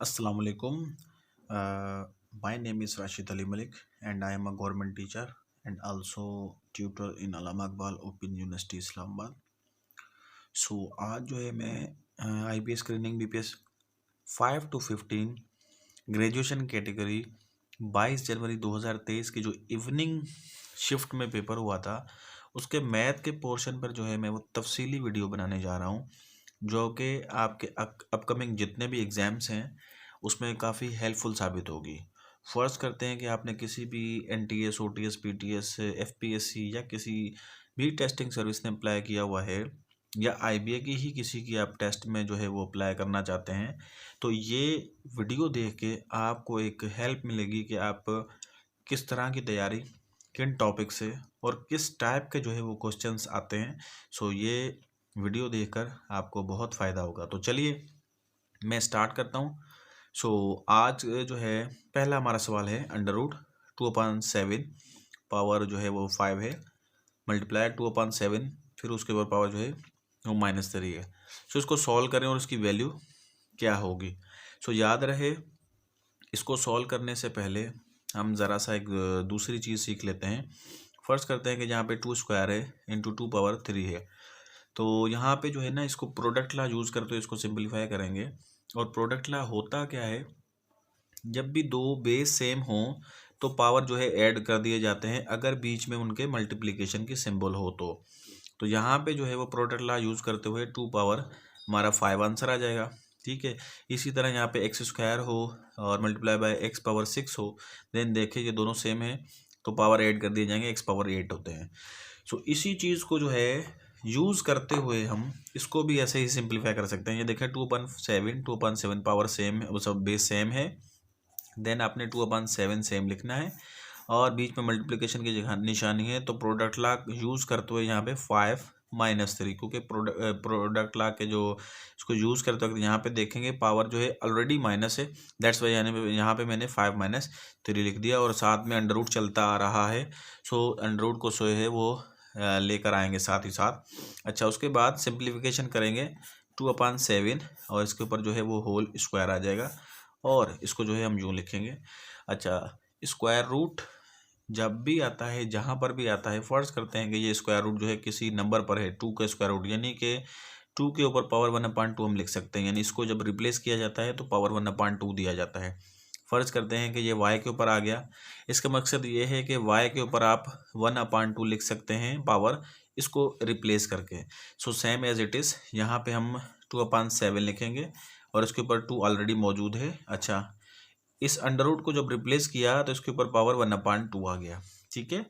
Assalamu alaikum. My name is Rashid Ali Malik and I am a government teacher and also tutor in Allama Iqbal Open University Islamabad. So आज जो है मैं IBS screening BPS 5 to 15 graduation category 22 जनवरी 2023 की जो evening shift में paper हुआ था उसके मैथ के पोर्शन पर जो है मैं वो तफसीली वीडियो बनाने जा रहा हूँ जो कि आपके अपकमिंग जितने भी एग्ज़ाम्स हैं उसमें काफ़ी हेल्पफुल साबित होगी। फ़र्ज़ करते हैं कि आपने किसी भी NTS OTS PTS FPSC या किसी भी टेस्टिंग सर्विस ने अप्लाई किया हुआ है या IBA की ही किसी की आप टेस्ट में जो है वो अप्लाई करना चाहते हैं, तो ये वीडियो देख के आपको एक हेल्प मिलेगी कि आप किस तरह की तैयारी किन टॉपिक से और किस टाइप के जो है वो क्वेश्चंस आते हैं। सो ये वीडियो देखकर आपको बहुत फ़ायदा होगा। तो चलिए मैं स्टार्ट करता हूँ। सो आज जो है पहला हमारा सवाल है √2/7 पावर जो है वो 5 है मल्टीप्लाई 2/7 फिर उसके बाद पावर जो है वो -3 है। सो इसको सॉल्व करें और इसकी वैल्यू क्या होगी। सो याद रहे इसको सॉल्व करने से पहले हम ज़रा सा एक दूसरी चीज़ सीख लेते हैं। फ़र्ज़ करते हैं कि जहाँ पे 2 स्क्वायर है इंटू 2 पावर 3 है, तो यहाँ पे जो है ना इसको प्रोडक्ट लॉ यूज़ करते हुए इसको सिंपलीफाई करेंगे। और प्रोडक्ट लॉ होता क्या है, जब भी दो बेस सेम हों तो पावर जो है ऐड कर दिए जाते हैं अगर बीच में उनके मल्टीप्लिकेशन की सिंबल हो तो यहाँ पे जो है वो प्रोडक्ट लॉ यूज़ करते हुए 2 पावर हमारा 5 आंसर आ जाएगा। ठीक है, इसी तरह यहाँ पे x स्क्वायर हो और मल्टीप्लाई बाय x पावर 6 हो, देन देखिए ये दोनों सेम है तो पावर ऐड कर दिए जाएंगे, x पावर 8 होते हैं। सो इसी चीज़ को जो है यूज़ करते हुए हम इसको भी ऐसे ही सिंप्लीफाई कर सकते हैं। ये देखें 2/7 पावर सेम है, वो सब बेस सेम है, देन आपने 2/7 सेम लिखना है और बीच में मल्टीप्लिकेशन की जगह निशानी है तो प्रोडक्ट लॉ यूज़ करते हुए यहाँ पे 5-3, क्योंकि प्रोडक्ट लॉ के जो इसको यूज़ करते वक्त यहाँ पे देखेंगे पावर जो है ऑलरेडी माइनस है, दैट्स वाई यानी यहाँ पे मैंने 5-3 लिख दिया और साथ में अंडर रूट चलता आ रहा है। सो अंडर रूट को सो है वो लेकर आएंगे साथ ही साथ। अच्छा, उसके बाद सिंप्लीफिकेशन करेंगे 2/7 और इसके ऊपर जो है वो होल स्क्वायर आ जाएगा और इसको जो है हम यूँ लिखेंगे। अच्छा, स्क्वायर रूट जब भी आता है, जहाँ पर भी आता है, फ़र्ज़ करते हैं कि ये स्क्वायर रूट जो है किसी नंबर पर है 2 का स्क्वायर रूट, यानी कि 2 के ऊपर पावर 1/2 हम लिख सकते हैं, यानी इसको जब रिप्लेस किया जाता है तो पावर 1/2 दिया जाता है। फ़र्ज़ करते हैं कि ये y के ऊपर आ गया, इसका मकसद ये है कि y के ऊपर आप 1/2 लिख सकते हैं पावर, इसको रिप्लेस करके। So same as it is यहाँ पे हम 2/7 लिखेंगे और इसके ऊपर 2 ऑलरेडी मौजूद है। अच्छा, इस अंडर रूट को जब रिप्लेस किया तो इसके ऊपर पावर 1/2 आ गया। ठीक है।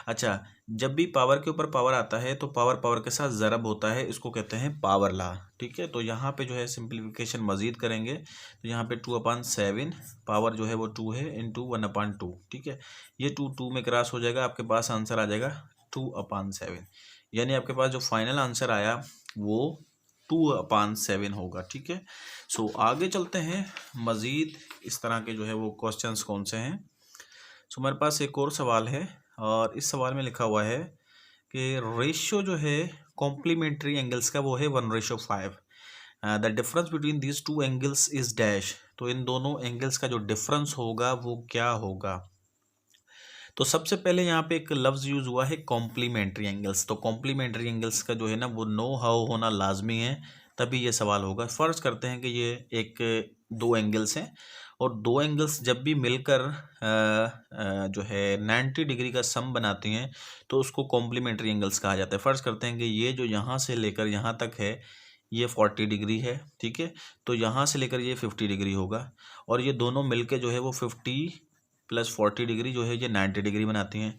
अच्छा, जब भी पावर के ऊपर पावर आता है तो पावर पावर के साथ ज़रब होता है, इसको कहते हैं पावर लॉ। ठीक है, तो यहाँ पे जो है सिंप्लीफिकेशन मज़ीद करेंगे तो यहाँ पे 2/7 पावर जो है वो 2 है इंटू 1/2। ठीक है, ये 2 में क्रॉस हो जाएगा, आपके पास आंसर आ जाएगा 2/7, यानी आपके पास जो फाइनल आंसर आया वो 2/7 होगा। ठीक है, सो आगे चलते हैं, मज़ीद इस तरह के जो है वो क्वेश्चंस कौन से हैं। सो मेरे पास एक और सवाल है और इस सवाल में लिखा हुआ है कि रेशियो जो है कॉम्प्लीमेंट्री एंगल्स का वो है 1:5। The difference between these two angles is dash. तो इन दोनों एंगल्स का जो डिफरेंस होगा वो क्या होगा। तो सबसे पहले यहाँ पे एक लफ्ज़ यूज़ हुआ है कॉम्प्लीमेंट्री एंगल्स। तो कॉम्प्लीमेंट्री एंगल्स का जो है ना वो नो हाउ होना लाजमी है, तभी ये सवाल होगा। फ़र्ज़ करते हैं कि ये एक दो एंगल्स हैं और दो एंगल्स जब भी मिलकर जो है 90 डिग्री का सम बनाती हैं तो उसको कॉम्प्लीमेंट्री एंगल्स कहा जाता है। फ़र्ज़ करते हैं कि ये जो यहाँ से लेकर यहाँ तक है ये 40 डिग्री है। ठीक है, तो यहाँ से लेकर ये 50 डिग्री होगा और ये दोनों मिलके जो है वो 50 + 40 डिग्री जो है ये 90 डिग्री बनाती हैं।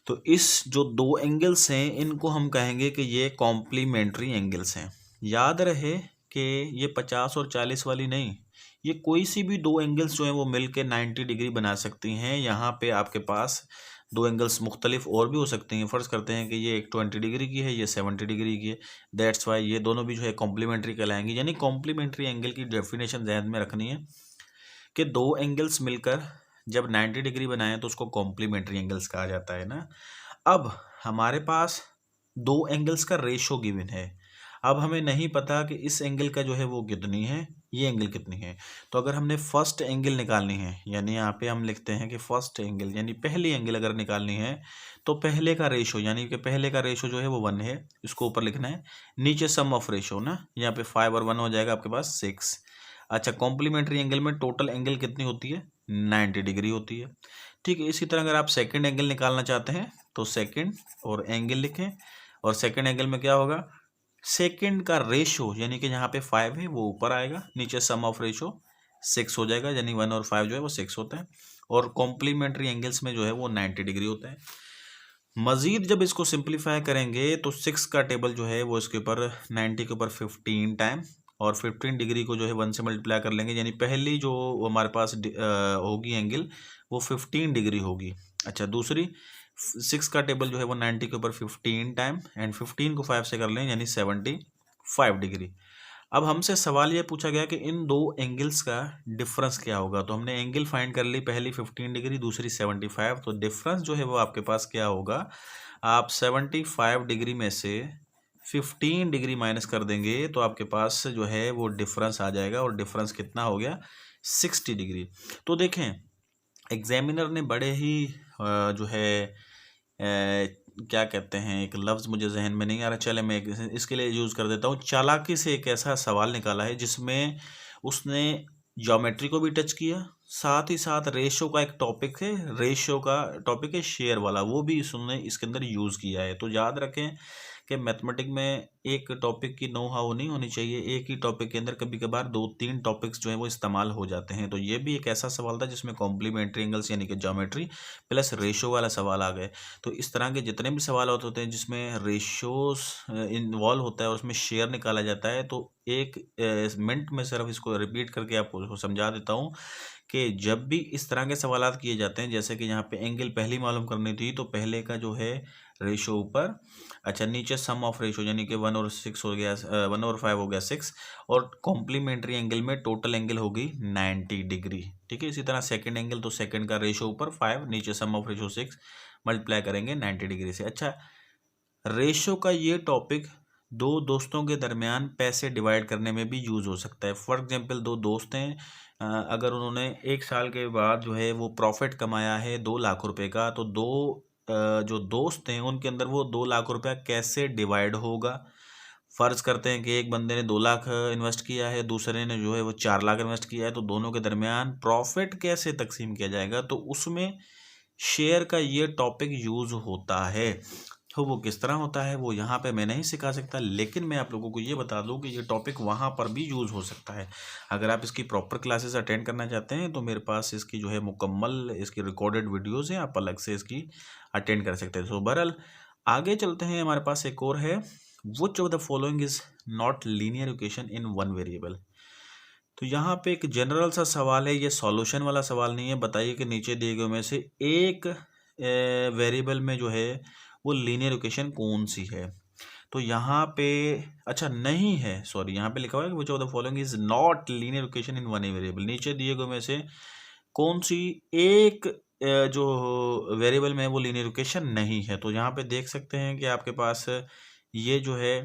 तो इस जो दो एंगल्स हैं इनको हम कहेंगे कि ये कॉम्प्लीमेंट्री एंगल्स हैं। याद रहे कि ये 50 और 40 वाली नहीं, ये कोई सी भी दो एंगल्स जो हैं वो मिल के 90 डिग्री बना सकती हैं। यहाँ पे आपके पास दो एंगल्स मुख्तलिफ और भी हो सकती हैं। फ़र्ज़ करते हैं कि ये एक 20 डिग्री की है, ये 70 डिग्री की है, दैट्स वाई ये दोनों भी जो है कॉम्प्लीमेंट्री कहलाएंगी। यानी कॉम्प्लीमेंट्री एंगल की डेफिनेशन ज़हन में रखनी है कि दो एंगल्स मिलकर जब 90 डिग्री बनाएं तो उसको कॉम्प्लीमेंट्री एंगल्स कहा जाता है ना। अब हमारे पास दो एंगल्स का रेशो गिवन है। अब हमें नहीं पता कि इस एंगल का जो है वो कितनी है, ये एंगल कितनी है। तो अगर हमने फर्स्ट एंगल निकालनी है, यानी यहाँ पे हम लिखते हैं कि फर्स्ट एंगल यानी पहली एंगल अगर निकालनी है तो पहले का रेशो यानी कि पहले का रेशो जो है वो 1 है, इसको ऊपर लिखना है। नीचे सम ऑफ रेशो ना, यहाँ पे 5 और 1 हो जाएगा आपके पास 6। अच्छा, कॉम्प्लीमेंट्री एंगल में टोटल एंगल कितनी होती है, 90 डिग्री होती है। ठीक है, इसी तरह अगर आप सेकंड एंगल निकालना चाहते हैं तो सेकंड और एंगल लिखें, और सेकंड एंगल में क्या होगा, सेकंड का रेशो यानी कि यहाँ पे 5 है वो ऊपर आएगा, नीचे सम ऑफ रेशो 6 हो जाएगा, यानी 1 और 5 जो है वो 6 होता है। और कॉम्प्लीमेंट्री एंगल्स में जो है वो 90 डिग्री होता है। मजीद जब इसको सिंप्लीफाई करेंगे तो 6 का टेबल जो है वो इसके ऊपर 90 के ऊपर 15 टाइम, और 15 डिग्री को जो है 1 से मल्टीप्लाई कर लेंगे, यानी पहली जो हमारे पास होगी एंगल वो 15 डिग्री होगी। अच्छा, दूसरी 6 का टेबल जो है वो 90 के ऊपर 15 टाइम, एंड 15 को 5 से कर लें यानी 75 डिग्री। अब हमसे सवाल ये पूछा गया कि इन दो एंगल्स का डिफरेंस क्या होगा। तो हमने एंगल फाइंड कर ली, पहली 15 डिग्री, दूसरी 75। तो डिफरेंस जो है वो आपके पास क्या होगा, आप 75 डिग्री में से 15 डिग्री माइनस कर देंगे तो आपके पास जो है वो डिफरेंस आ जाएगा, और डिफरेंस कितना हो गया, 60 डिग्री। तो देखें, एग्जामिनर ने बड़े ही जो है क्या कहते हैं, एक लफ्ज़ मुझे जहन में नहीं आ रहा, चले मैं इसके लिए यूज़ कर देता हूँ। चालाकी से एक ऐसा सवाल निकाला है जिसमें उसने ज्योमेट्री को भी टच किया, साथ ही साथ रेशो का एक टॉपिक है, रेशो का टॉपिक है शेयर वाला, वो भी उसने इसके अंदर यूज़ किया है। तो याद रखें कि मैथमेटिक में एक टॉपिक की नो हाउ नहीं होनी चाहिए, एक ही टॉपिक के अंदर कभी कभार 2-3 टॉपिक्स जो है वो इस्तेमाल हो जाते हैं। तो ये भी एक ऐसा सवाल था जिसमें कॉम्प्लीमेंट्री एंगल्स यानी कि ज्योमेट्री प्लस रेशो वाला सवाल आ गए। तो इस तरह के जितने भी सवाल होते हैं जिसमें रेशोस इन्वॉल्व होता है और उसमें शेयर निकाला जाता है, तो एक मिनट में सिर्फ इसको रिपीट करके आपको समझा देता हूँ कि जब भी इस तरह के सवाल किए जाते हैं, जैसे कि यहाँ पे एंगल पहली मालूम करनी थी तो पहले का जो है रेशो ऊपर, अच्छा नीचे सम ऑफ रेशो यानी कि 1 और 6 हो गया, 1 और 5 हो गया 6, और कॉम्प्लीमेंट्री एंगल में टोटल एंगल होगी 90 डिग्री। ठीक है, इसी तरह सेकंड एंगल, तो सेकंड का रेशो ऊपर 5, नीचे सम ऑफ रेशो 6, मल्टीप्लाई करेंगे 90 डिग्री से। अच्छा, रेशो का ये टॉपिक दो दोस्तों के दरमियान पैसे डिवाइड करने में भी यूज़ हो सकता है। फॉर एग्जांपल, दो दोस्त हैं, अगर उन्होंने 1 साल के बाद जो है वो प्रॉफिट कमाया है 2 लाख रुपए का, तो जो दोस्त हैं उनके अंदर वो 2 लाख रुपया कैसे डिवाइड होगा। फ़र्ज़ करते हैं कि एक बंदे ने 2 लाख इन्वेस्ट किया है, दूसरे ने जो है वो 4 लाख इन्वेस्ट किया है, तो दोनों के दरमियान प्रॉफिट कैसे तकसीम किया जाएगा, तो उसमें शेयर का ये टॉपिक यूज़ होता है। तो वो किस तरह होता है वो यहाँ पे मैं नहीं सिखा सकता, लेकिन मैं आप लोगों को ये बता दूँ कि ये टॉपिक वहाँ पर भी यूज़ हो सकता है। अगर आप इसकी प्रॉपर क्लासेस अटेंड करना चाहते हैं तो मेरे पास इसकी जो है मुकम्मल इसकी रिकॉर्डेड वीडियोज़ हैं, आप अलग से इसकी अटेंड कर सकते हैं। सो बहरहाल आगे चलते हैं, हमारे पास एक और है, which of the following is not linear equation in one variable. तो यहाँ पे एक जनरल सा सवाल है, ये सॉल्यूशन वाला सवाल नहीं है। बताइए कि नीचे दिए गए में से एक वेरिएबल में जो है वो लीनियर इक्वेशन कौन सी है। तो यहाँ पे अच्छा नहीं है, सॉरी, यहाँ पे लिखा हुआ है कि which of the following is not linear equation in one variable. नीचे दिए गए में से कौन सी एक जो वेरिएबल में है वो लीनियर इक्वेशन नहीं है। तो यहाँ पे देख सकते हैं कि आपके पास ये जो है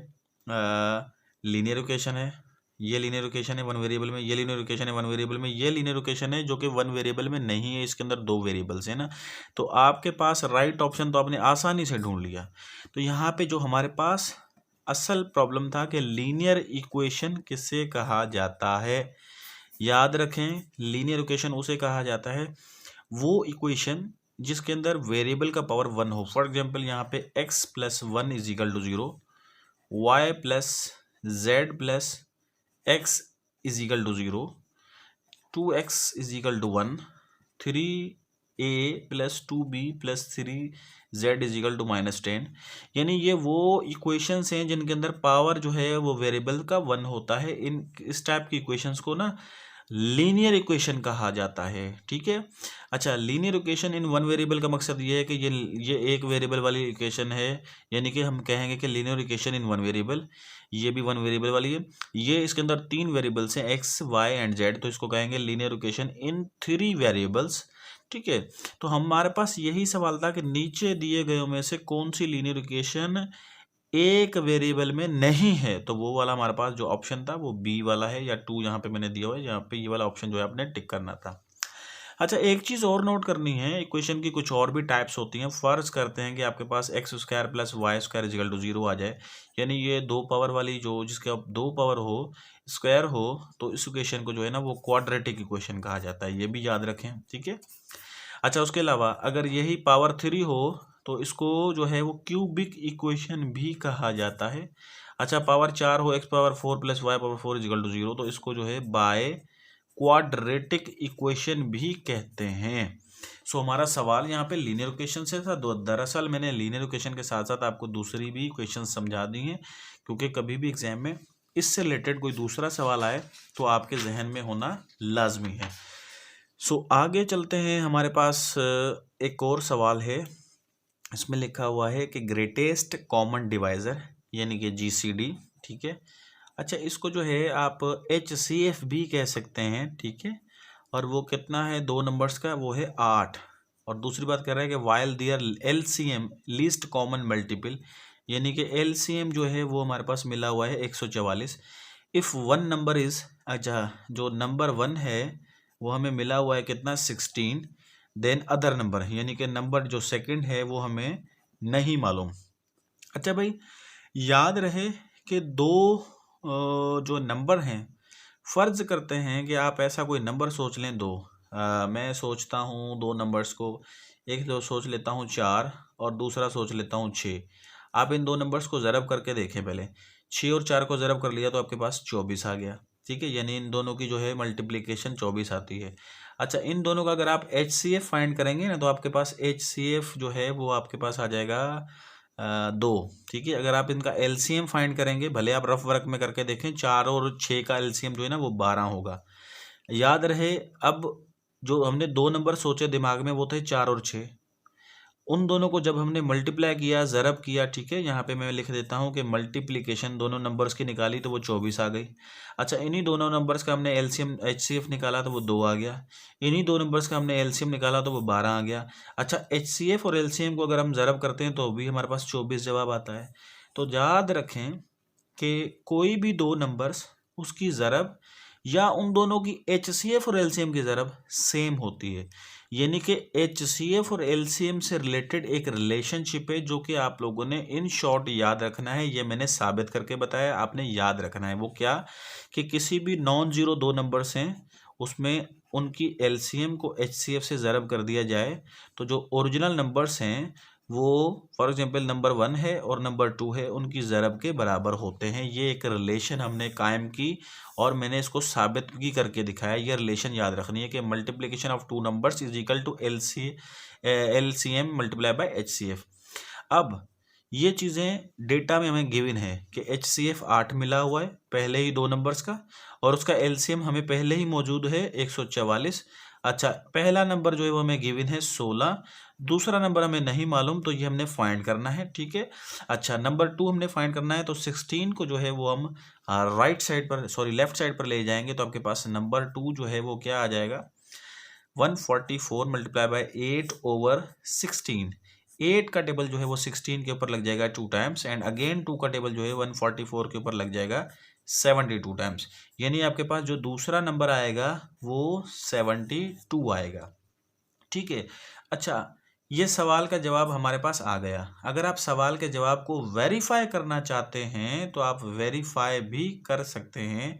लीनियर इक्वेशन है, ये लीनियर इक्वेशन है वन वेरिएबल में, ये लीनियर इक्वेशन है वन वेरिएबल में, ये लीनियर इक्वेशन है जो कि वन वेरिएबल में नहीं है, इसके अंदर दो वेरिएबल्स है ना। तो आपके पास राइट ऑप्शन तो आपने आसानी से ढूंढ लिया। तो यहाँ पे जो हमारे पास असल प्रॉब्लम था कि लीनियर इक्वेशन किससे कहा जाता है, याद रखें लीनियर इक्वेशन उसे कहा जाता है वो इक्वेशन जिसके अंदर वेरिएबल का पावर 1 हो। फॉर एग्जांपल यहाँ पे x plus 1 is equal to 0, y plus z plus x is equal to 0, 2x is equal to 1, 3a plus 2b plus 3z is equal to -10। यानी ये वो इक्वेशंस हैं जिनके अंदर पावर जो है वो वेरिएबल का 1 होता है। इस टाइप की इक्वेशंस को ना लीनियर इक्वेशन कहा जाता है। ठीक है, अच्छा, linear equation in one variable का मकसद ये है कि ये एक वेरिएबल वाली इक्वेशन है, यानी कि हम कहेंगे कि linear equation in one variable, ये भी वन वेरिएबल वाली है। ये इसके अंदर 3 वेरिएबल्स हैं x, y एंड z, तो इसको कहेंगे लीनियर इक्वेशन इन 3 वेरिएबल्स। ठीक है, तो हमारे पास यही सवाल था कि नीचे दिए गए में से कौन सी लीनियर इक्वेशन एक वेरिएबल में नहीं है, तो वो वाला हमारे पास जो ऑप्शन था वो बी वाला है, या 2 यहाँ पे मैंने दिया हुआ है, यहाँ पे ये वाला ऑप्शन जो है आपने टिक करना था। अच्छा, एक चीज़ और नोट करनी है, इक्वेशन की कुछ और भी टाइप्स होती हैं। फर्ज करते हैं कि आपके पास X square plus Y square is equal to 0 आ जाए, यानी ये 2 पावर वाली जो जिसके अब 2 पावर हो, स्क्वायर हो, तो इस इक्वेशन को जो है ना वो क्वाड्रेटिक इक्वेशन कहा जाता है, ये भी याद रखें, ठीक है। अच्छा, उसके अलावा अगर यही पावर 3 हो तो इसको जो है वो क्यूबिक इक्वेशन भी कहा जाता है। अच्छा, पावर 4 हो, X power 4 plus Y power 4 equal to 0, तो इसको जो है बाय क्वाड्रेटिक इक्वेशन भी कहते हैं। सो हमारा सवाल यहाँ पे लीनियर इक्वेशन से था। दरअसल मैंने लीनियर इक्वेशन के साथ साथ आपको दूसरी भी इक्वेशन समझा दी हैं, क्योंकि कभी भी एग्जाम में इससे रिलेटेड कोई दूसरा सवाल आए तो आपके जहन में होना लाजमी है। सो आगे चलते हैं, हमारे पास एक और सवाल है। इसमें लिखा हुआ है कि ग्रेटेस्ट कॉमन डिवाइज़र यानी कि GCD, ठीक है। अच्छा, इसको जो है आप HCF भी कह सकते हैं, ठीक है। और वो कितना है 2 नंबर्स का, वो है 8। और दूसरी बात कर रहा है कि वाइल दियर LCM लीस्ट कॉमन मल्टीपल, यानी कि LCM जो है वो हमारे पास मिला हुआ है 144। इफ़ वन नंबर इज़, अच्छा जो नंबर 1 है वो हमें मिला हुआ है कितना 16, देन अदर नंबर यानी कि नंबर जो सेकंड है वो हमें नहीं मालूम। अच्छा भाई, याद रहे कि दो जो नंबर हैं, फ़र्ज करते हैं कि आप ऐसा कोई नंबर सोच लें दो, मैं सोचता हूँ 2 नंबर्स को, एक तो सोच लेता हूँ 4 और दूसरा सोच लेता हूँ 6। आप इन 2 नंबर्स को ज़रब करके देखें पहले, 6 और 4 को ज़रब कर लिया तो आपके पास 24 आ गया, ठीक है। यानी इन दोनों की जो है मल्टीप्लिकेशन 24 आती है। अच्छा, इन दोनों का अगर आप HCF फाइंड करेंगे ना तो आपके पास HCF जो है वो आपके पास आ जाएगा 2, ठीक है। अगर आप इनका LCM फाइंड करेंगे, भले आप रफ वर्क में करके देखें, 4 और 6 का LCM जो है ना वो 12 होगा। याद रहे, अब जो हमने 2 नंबर सोचे दिमाग में वो थे 4 और 6, उन दोनों को जब हमने मल्टीप्लाई किया, ज़रब किया, ठीक है। यहाँ पे मैं लिख देता हूँ कि मल्टीप्लिकेशन दोनों नंबर्स की निकाली तो वो 24 आ गई। अच्छा, इन्हीं दोनों नंबर्स का हमने LCM HCF निकाला तो वो 2 आ गया। इन्हीं 2 नंबर्स का हमने LCM निकाला तो वो 12 आ गया। अच्छा, HCF और LCM को अगर हम ज़रब करते हैं तो भी हमारे पास 24 जवाब आता है। तो याद रखें कि कोई भी 2 नंबर्स, उसकी ज़रब या उन दोनों की HCF और LCM की ज़रब सेम होती है, यानी कि HCF और LCM से रिलेटेड एक रिलेशनशिप है जो कि आप लोगों ने इन शॉर्ट याद रखना है। ये मैंने साबित करके बताया, आपने याद रखना है। वो क्या कि किसी भी नॉन ज़ीरो 2 नंबर्स हैं, उसमें उनकी LCM को HCF से ज़रब कर दिया जाए तो जो ओरिजिनल नंबर्स हैं वो, फॉर एग्जांपल नंबर 1 है और नंबर 2 है, उनकी ज़रब के बराबर होते हैं। ये एक रिलेशन हमने कायम की और मैंने इसको साबित भी करके दिखाया। ये रिलेशन याद रखनी है कि multiplication of 2 numbers is equal to LCM multiply by HCF। अब ये चीज़ें डेटा में हमें गिवन है कि HCF 8 मिला हुआ है पहले ही 2 नंबर्स का, और उसका LCM हमें पहले ही मौजूद है 144। अच्छा, पहला नंबर जो है वो हमें गिवन है 16, दूसरा नंबर हमें नहीं मालूम, तो ये हमने फाइंड करना है, ठीक है। अच्छा, नंबर 2 हमने फाइंड करना है, तो 16 को जो है वो हम राइट साइड पर, सॉरी लेफ्ट साइड पर ले जाएंगे तो आपके पास नंबर 2 जो है वो क्या आ जाएगा 144 मल्टीप्लाई बाय 8/16। 8 का टेबल जो है वो 16 के ऊपर लग जाएगा 2 टाइम्स, एंड अगेन 2 का टेबल जो है 144 के ऊपर लग जाएगा 72 टाइम्स। यानी आपके पास जो दूसरा नंबर आएगा वो 72 आएगा, ठीक है। अच्छा, ये सवाल का जवाब हमारे पास आ गया। अगर आप सवाल के जवाब को वेरीफाई करना चाहते हैं तो आप वेरीफाई भी कर सकते हैं।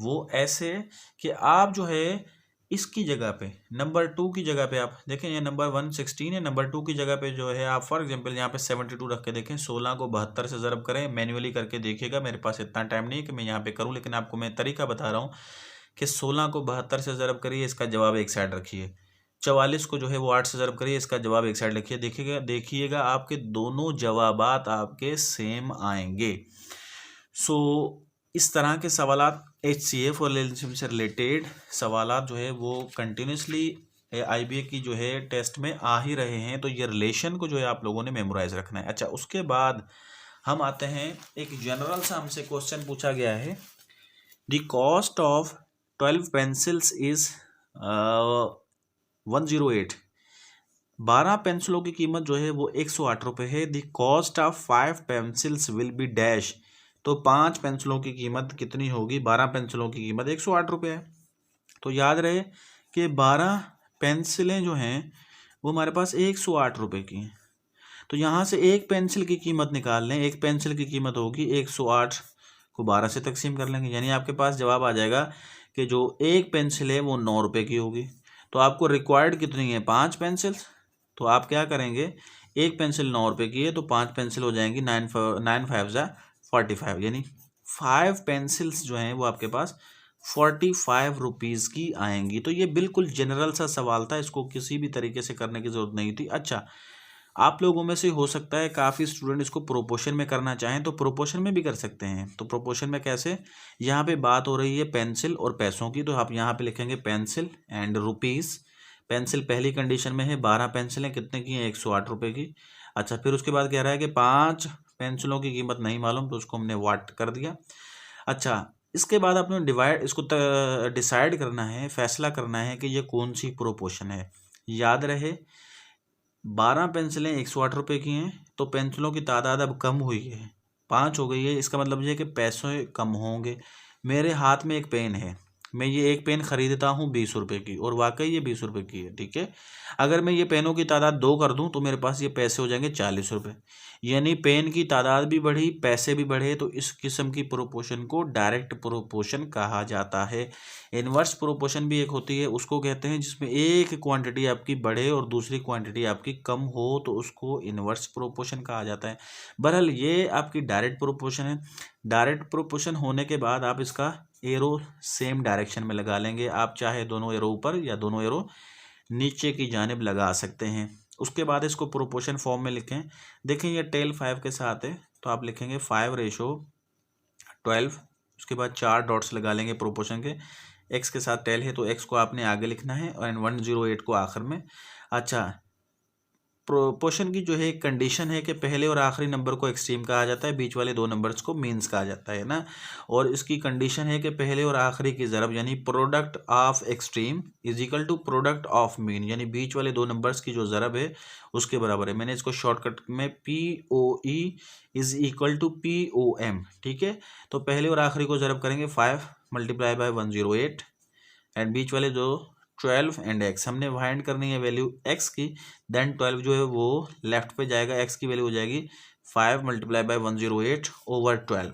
वो ऐसे कि आप जो है इसकी जगह पे नंबर 2 की जगह पे आप देखें, ये नंबर 116 है, नंबर 2 की जगह पे जो है आप फॉर एग्जांपल यहाँ पे 72 रख के देखें। 16 को 72 से ज़रब करें, मैन्युअली करके देखिएगा, मेरे पास इतना टाइम नहीं है कि मैं यहाँ पे करूँ, लेकिन आपको मैं तरीका बता रहा हूँ कि 16 को 72 से ज़रब करिए, इसका जवाब एक साइड रखिए। 44 को जो है वो 8 से ज़रब करिए, इसका जवाब एक साइड रखिए। देखिएगा आपके दोनों जवाबात आपके सेम आएंगे। सो इस तरह के सवालात HCF और LCM से रिलेटेड सवालात जो है वो कंटिन्यूसली IBA की जो है टेस्ट में आ ही रहे हैं, तो ये रिलेशन को जो है आप लोगों ने मेमोराइज रखना है। अच्छा, उसके बाद हम आते हैं, एक जनरल सा हमसे क्वेश्चन पूछा गया है, the cost of 12 pencils is 108। 12 पेंसिलों की कीमत जो है वो 108 रुपये है। The cost of 5 pencils will be dash. तो 5 पेंसिलों की कीमत कितनी होगी? 12 पेंसिलों की कीमत 108 रुपये है। तो याद रहे कि 12 पेंसिलें जो हैं वो हमारे पास 108 रुपये की हैं। तो यहाँ से एक पेंसिल की कीमत निकाल लें। एक पेंसिल की कीमत होगी 108 को 12 से तकसीम कर लेंगे, यानी आपके पास जवाब आ जाएगा कि जो एक पेंसिल है वो 9 रुपये की होगी। तो आपको रिक्वायर्ड कितनी है? 5 पेंसिल। तो आप क्या करेंगे, एक पेंसिल 9 रुपये की है तो 5 पेंसिल हो जाएंगी 9×5 = 45, यानी 5 पेंसिल्स जो हैं वो आपके पास 45 रुपीज़ की आएंगी। तो ये बिल्कुल जनरल सा सवाल था, इसको किसी भी तरीके से करने की ज़रूरत नहीं थी। अच्छा, आप लोगों में से हो सकता है काफ़ी स्टूडेंट इसको प्रोपोर्शन में करना चाहें, तो प्रोपोर्शन में भी कर सकते हैं। तो प्रोपोर्शन में कैसे? यहाँ पे बात हो रही है पेंसिल और पैसों की, तो आप यहाँ पे लिखेंगे पेंसिल एंड रुपीज़। पेंसिल पहली कंडीशन में है, 12 पेंसिलें कितने की हैं? 108 रुपये की। अच्छा, फिर उसके बाद कह रहा है कि 5 पेंसिलों की कीमत नहीं मालूम, तो उसको हमने वाट कर दिया। अच्छा, इसके बाद आपने इसको डिसाइड करना है, फैसला करना है कि ये कौन सी प्रोपोर्शन है। याद रहे 12 पेंसिलें 108 रुपये की हैं, तो पेंसिलों की तादाद अब कम हुई है, 5 हो गई है। इसका मतलब ये है कि पैसे कम होंगे। मेरे हाथ में एक पेन है, मैं ये एक पेन खरीदता हूँ 20 रुपये की, और वाकई ये 20 रुपये की है, ठीक है। अगर मैं ये पेनों की तादाद 2 कर दूँ तो मेरे पास ये पैसे हो जाएंगे 40 रुपये, यानी पेन की तादाद भी बढ़ी, पैसे भी बढ़े। तो इस किस्म की प्रोपोर्शन को डायरेक्ट प्रोपोर्शन कहा जाता है। इनवर्स प्रोपोर्शन भी एक होती है, उसको कहते हैं जिसमें एक क्वांटिटी आपकी बढ़े और दूसरी क्वांटिटी आपकी कम हो, तो उसको इनवर्स प्रोपोर्शन कहा जाता है। बहरहाल ये आपकी डायरेक्ट प्रोपोर्शन है। डायरेक्ट प्रोपोर्शन होने के बाद आप इसका एरो सेम डायरेक्शन में लगा लेंगे। आप चाहे दोनों एरो ऊपर या दोनों एरो नीचे की जानिब लगा सकते हैं। उसके बाद इसको प्रोपोर्शन फॉर्म में लिखें। देखें ये टेल 5 के साथ है, तो आप लिखेंगे 5:12। उसके बाद 4 डॉट्स लगा लेंगे प्रोपोर्शन के। एक्स के साथ टेल है तो एक्स को आपने आगे लिखना है और 108 को आखिर में। अच्छा, प्रोपोर्शन की जो है एक कंडीशन है कि पहले और आखिरी नंबर को एक्सट्रीम कहा जाता है, बीच वाले 2 नंबर्स को मीन्स कहा जाता है ना। और इसकी कंडीशन है कि पहले और आखिरी की ज़रब यानी product of extreme is equal to product of mean, यानी बीच वाले 2 नंबर्स की जो ज़रब है उसके बराबर है। मैंने इसको शॉर्टकट में POE is equal to POM, ठीक है। तो पहले और आखिरी को ज़रब करेंगे 5 × 108 एंड बीच वाले जो 12 एंड एक्स, हमने फाइंड करनी है वैल्यू एक्स की। देन 12 जो है वो लेफ्ट पे जाएगा, एक्स की वैल्यू हो जाएगी 5 × 108/12।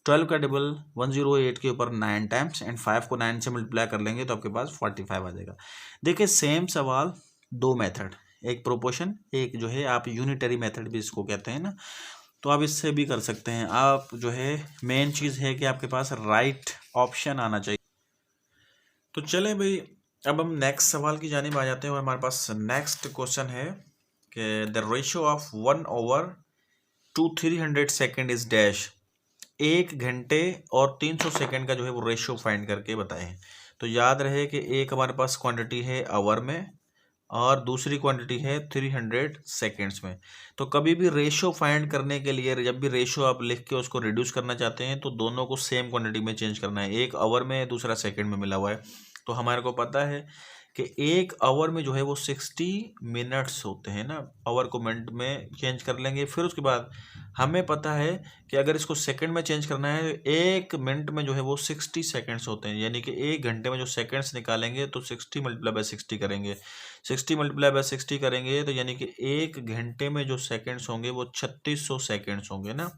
12 का डबल 108 के ऊपर 9 टाइम्स एंड 5 को 9 से मल्टीप्लाई कर लेंगे तो आपके पास 45 आ जाएगा। देखिए सेम सवाल, 2 मेथड, एक प्रोपोर्शन, एक जो है आप यूनिटरी मेथड भी इसको कहते हैं ना, तो आप इससे भी कर सकते हैं। आप जो है मेन चीज़ है कि आपके पास राइट ऑप्शन आना चाहिए। तो चले भाई, अब हम नेक्स्ट सवाल की जानिब आ जाते हैं और हमारे पास नेक्स्ट क्वेश्चन है कि the ratio of 1/300 second is dash. 1 घंटे और 300 सेकेंड का जो है वो रेशियो फाइंड करके बताएं। तो याद रहे कि एक हमारे पास क्वांटिटी है आवर में और दूसरी क्वांटिटी है 300 सेकेंड्स में। तो कभी भी रेशियो फाइंड करने के लिए जब भी रेशियो आप लिख के उसको रिड्यूस करना चाहते हैं तो दोनों को सेम क्वांटिटी में चेंज करना है। एक आवर में है, दूसरा सेकंड में मिला हुआ है। तो हमारे को पता है कि एक आवर में जो है वो 60 मिनट्स होते हैं ना, आवर को मिनट में चेंज कर लेंगे। फिर उसके बाद हमें पता है कि अगर इसको सेकंड में चेंज करना है, एक मिनट में जो है वो 60 सेकंड्स होते हैं, यानी कि एक घंटे में जो सेकंड्स निकालेंगे तो 60 × 60 करेंगे। 60 × 60 करेंगे तो यानी कि एक घंटे में जो सेकंड्स होंगे वो 3600 सेकंड्स होंगे ना।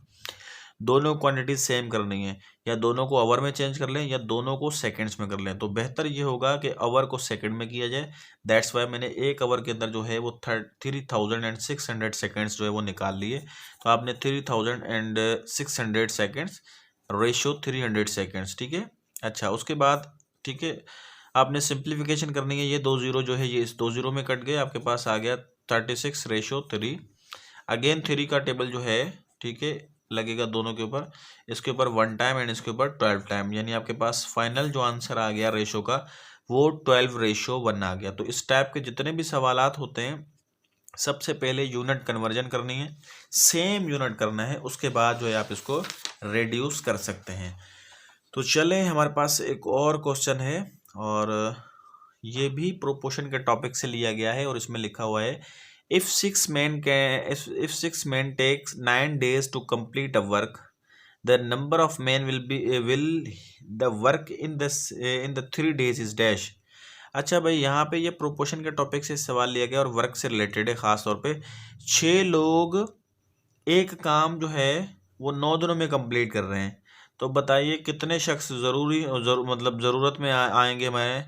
दोनों क्वांटिटी सेम करनी है, या दोनों को आवर में चेंज कर लें या दोनों को सेकंड्स में कर लें। तो बेहतर ये होगा कि आवर को सेकंड में किया जाए। दैट्स वाई मैंने एक आवर के अंदर जो है वो 3600 सेकंड्स जो है वो निकाल लिए। तो आपने 3600 सेकंड्स रेशियो 300 सेकंड्स, ठीक है। अच्छा, उसके बाद ठीक है आपने सिंप्लीफिकेशन करनी है। ये 2 0 जो है ये इस 2 0 में कट गए, आपके पास आ गया 36/3। अगेन 3 का टेबल जो है ठीक है लगेगा दोनों के ऊपर, इसके ऊपर 1 टाइम एंड इसके ऊपर 12 टाइम, यानी आपके पास फाइनल जो आंसर आ गया रेशो का वो 12:1 आ गया। तो इस टाइप के जितने भी सवालात होते हैं सबसे पहले यूनिट कन्वर्जन करनी है, सेम यूनिट करना है, उसके बाद जो है आप इसको रिड्यूस कर सकते हैं। तो चलें हमारे पास एक और क्वेश्चन है और ये भी प्रोपोर्शन के टॉपिक से लिया गया है और इसमें लिखा हुआ है if 6 men takes 9 days to complete a work, the number of men will the work in the 3 days is dash। अच्छा भाई, यहाँ पे ये प्रोपोर्शन के टॉपिक से सवाल लिया गया और वर्क से रिलेटेड है। खास तौर पे 6 लोग एक काम जो है वो 9 दिनों में कंप्लीट कर रहे हैं, तो बताइए कितने शख्स मतलब ज़रूरत में आएंगे हमारे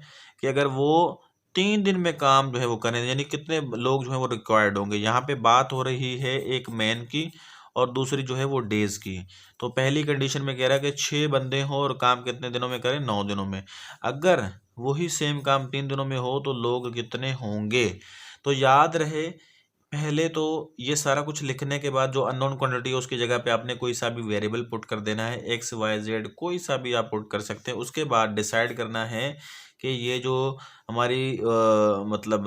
कि अगर वो 3 दिन में काम जो है वो करें, यानी कितने लोग जो है वो रिक्वायर्ड होंगे। यहाँ पे बात हो रही है एक मैन की और दूसरी जो है वो डेज की। तो पहली कंडीशन में कह रहा है कि 6 बंदे हों और काम कितने दिनों में करें, 9 दिनों में। अगर वही सेम काम 3 दिनों में हो तो लोग कितने होंगे। तो याद रहे, पहले तो ये सारा कुछ लिखने के बाद जो अननोन क्वांटिटी है उसकी जगह पे आपने कोई सा भी वेरिएबल पुट कर देना है, एक्स वाई जेड कोई सा भी आप पुट कर सकते हैं। उसके बाद डिसाइड करना है कि ये जो हमारी मतलब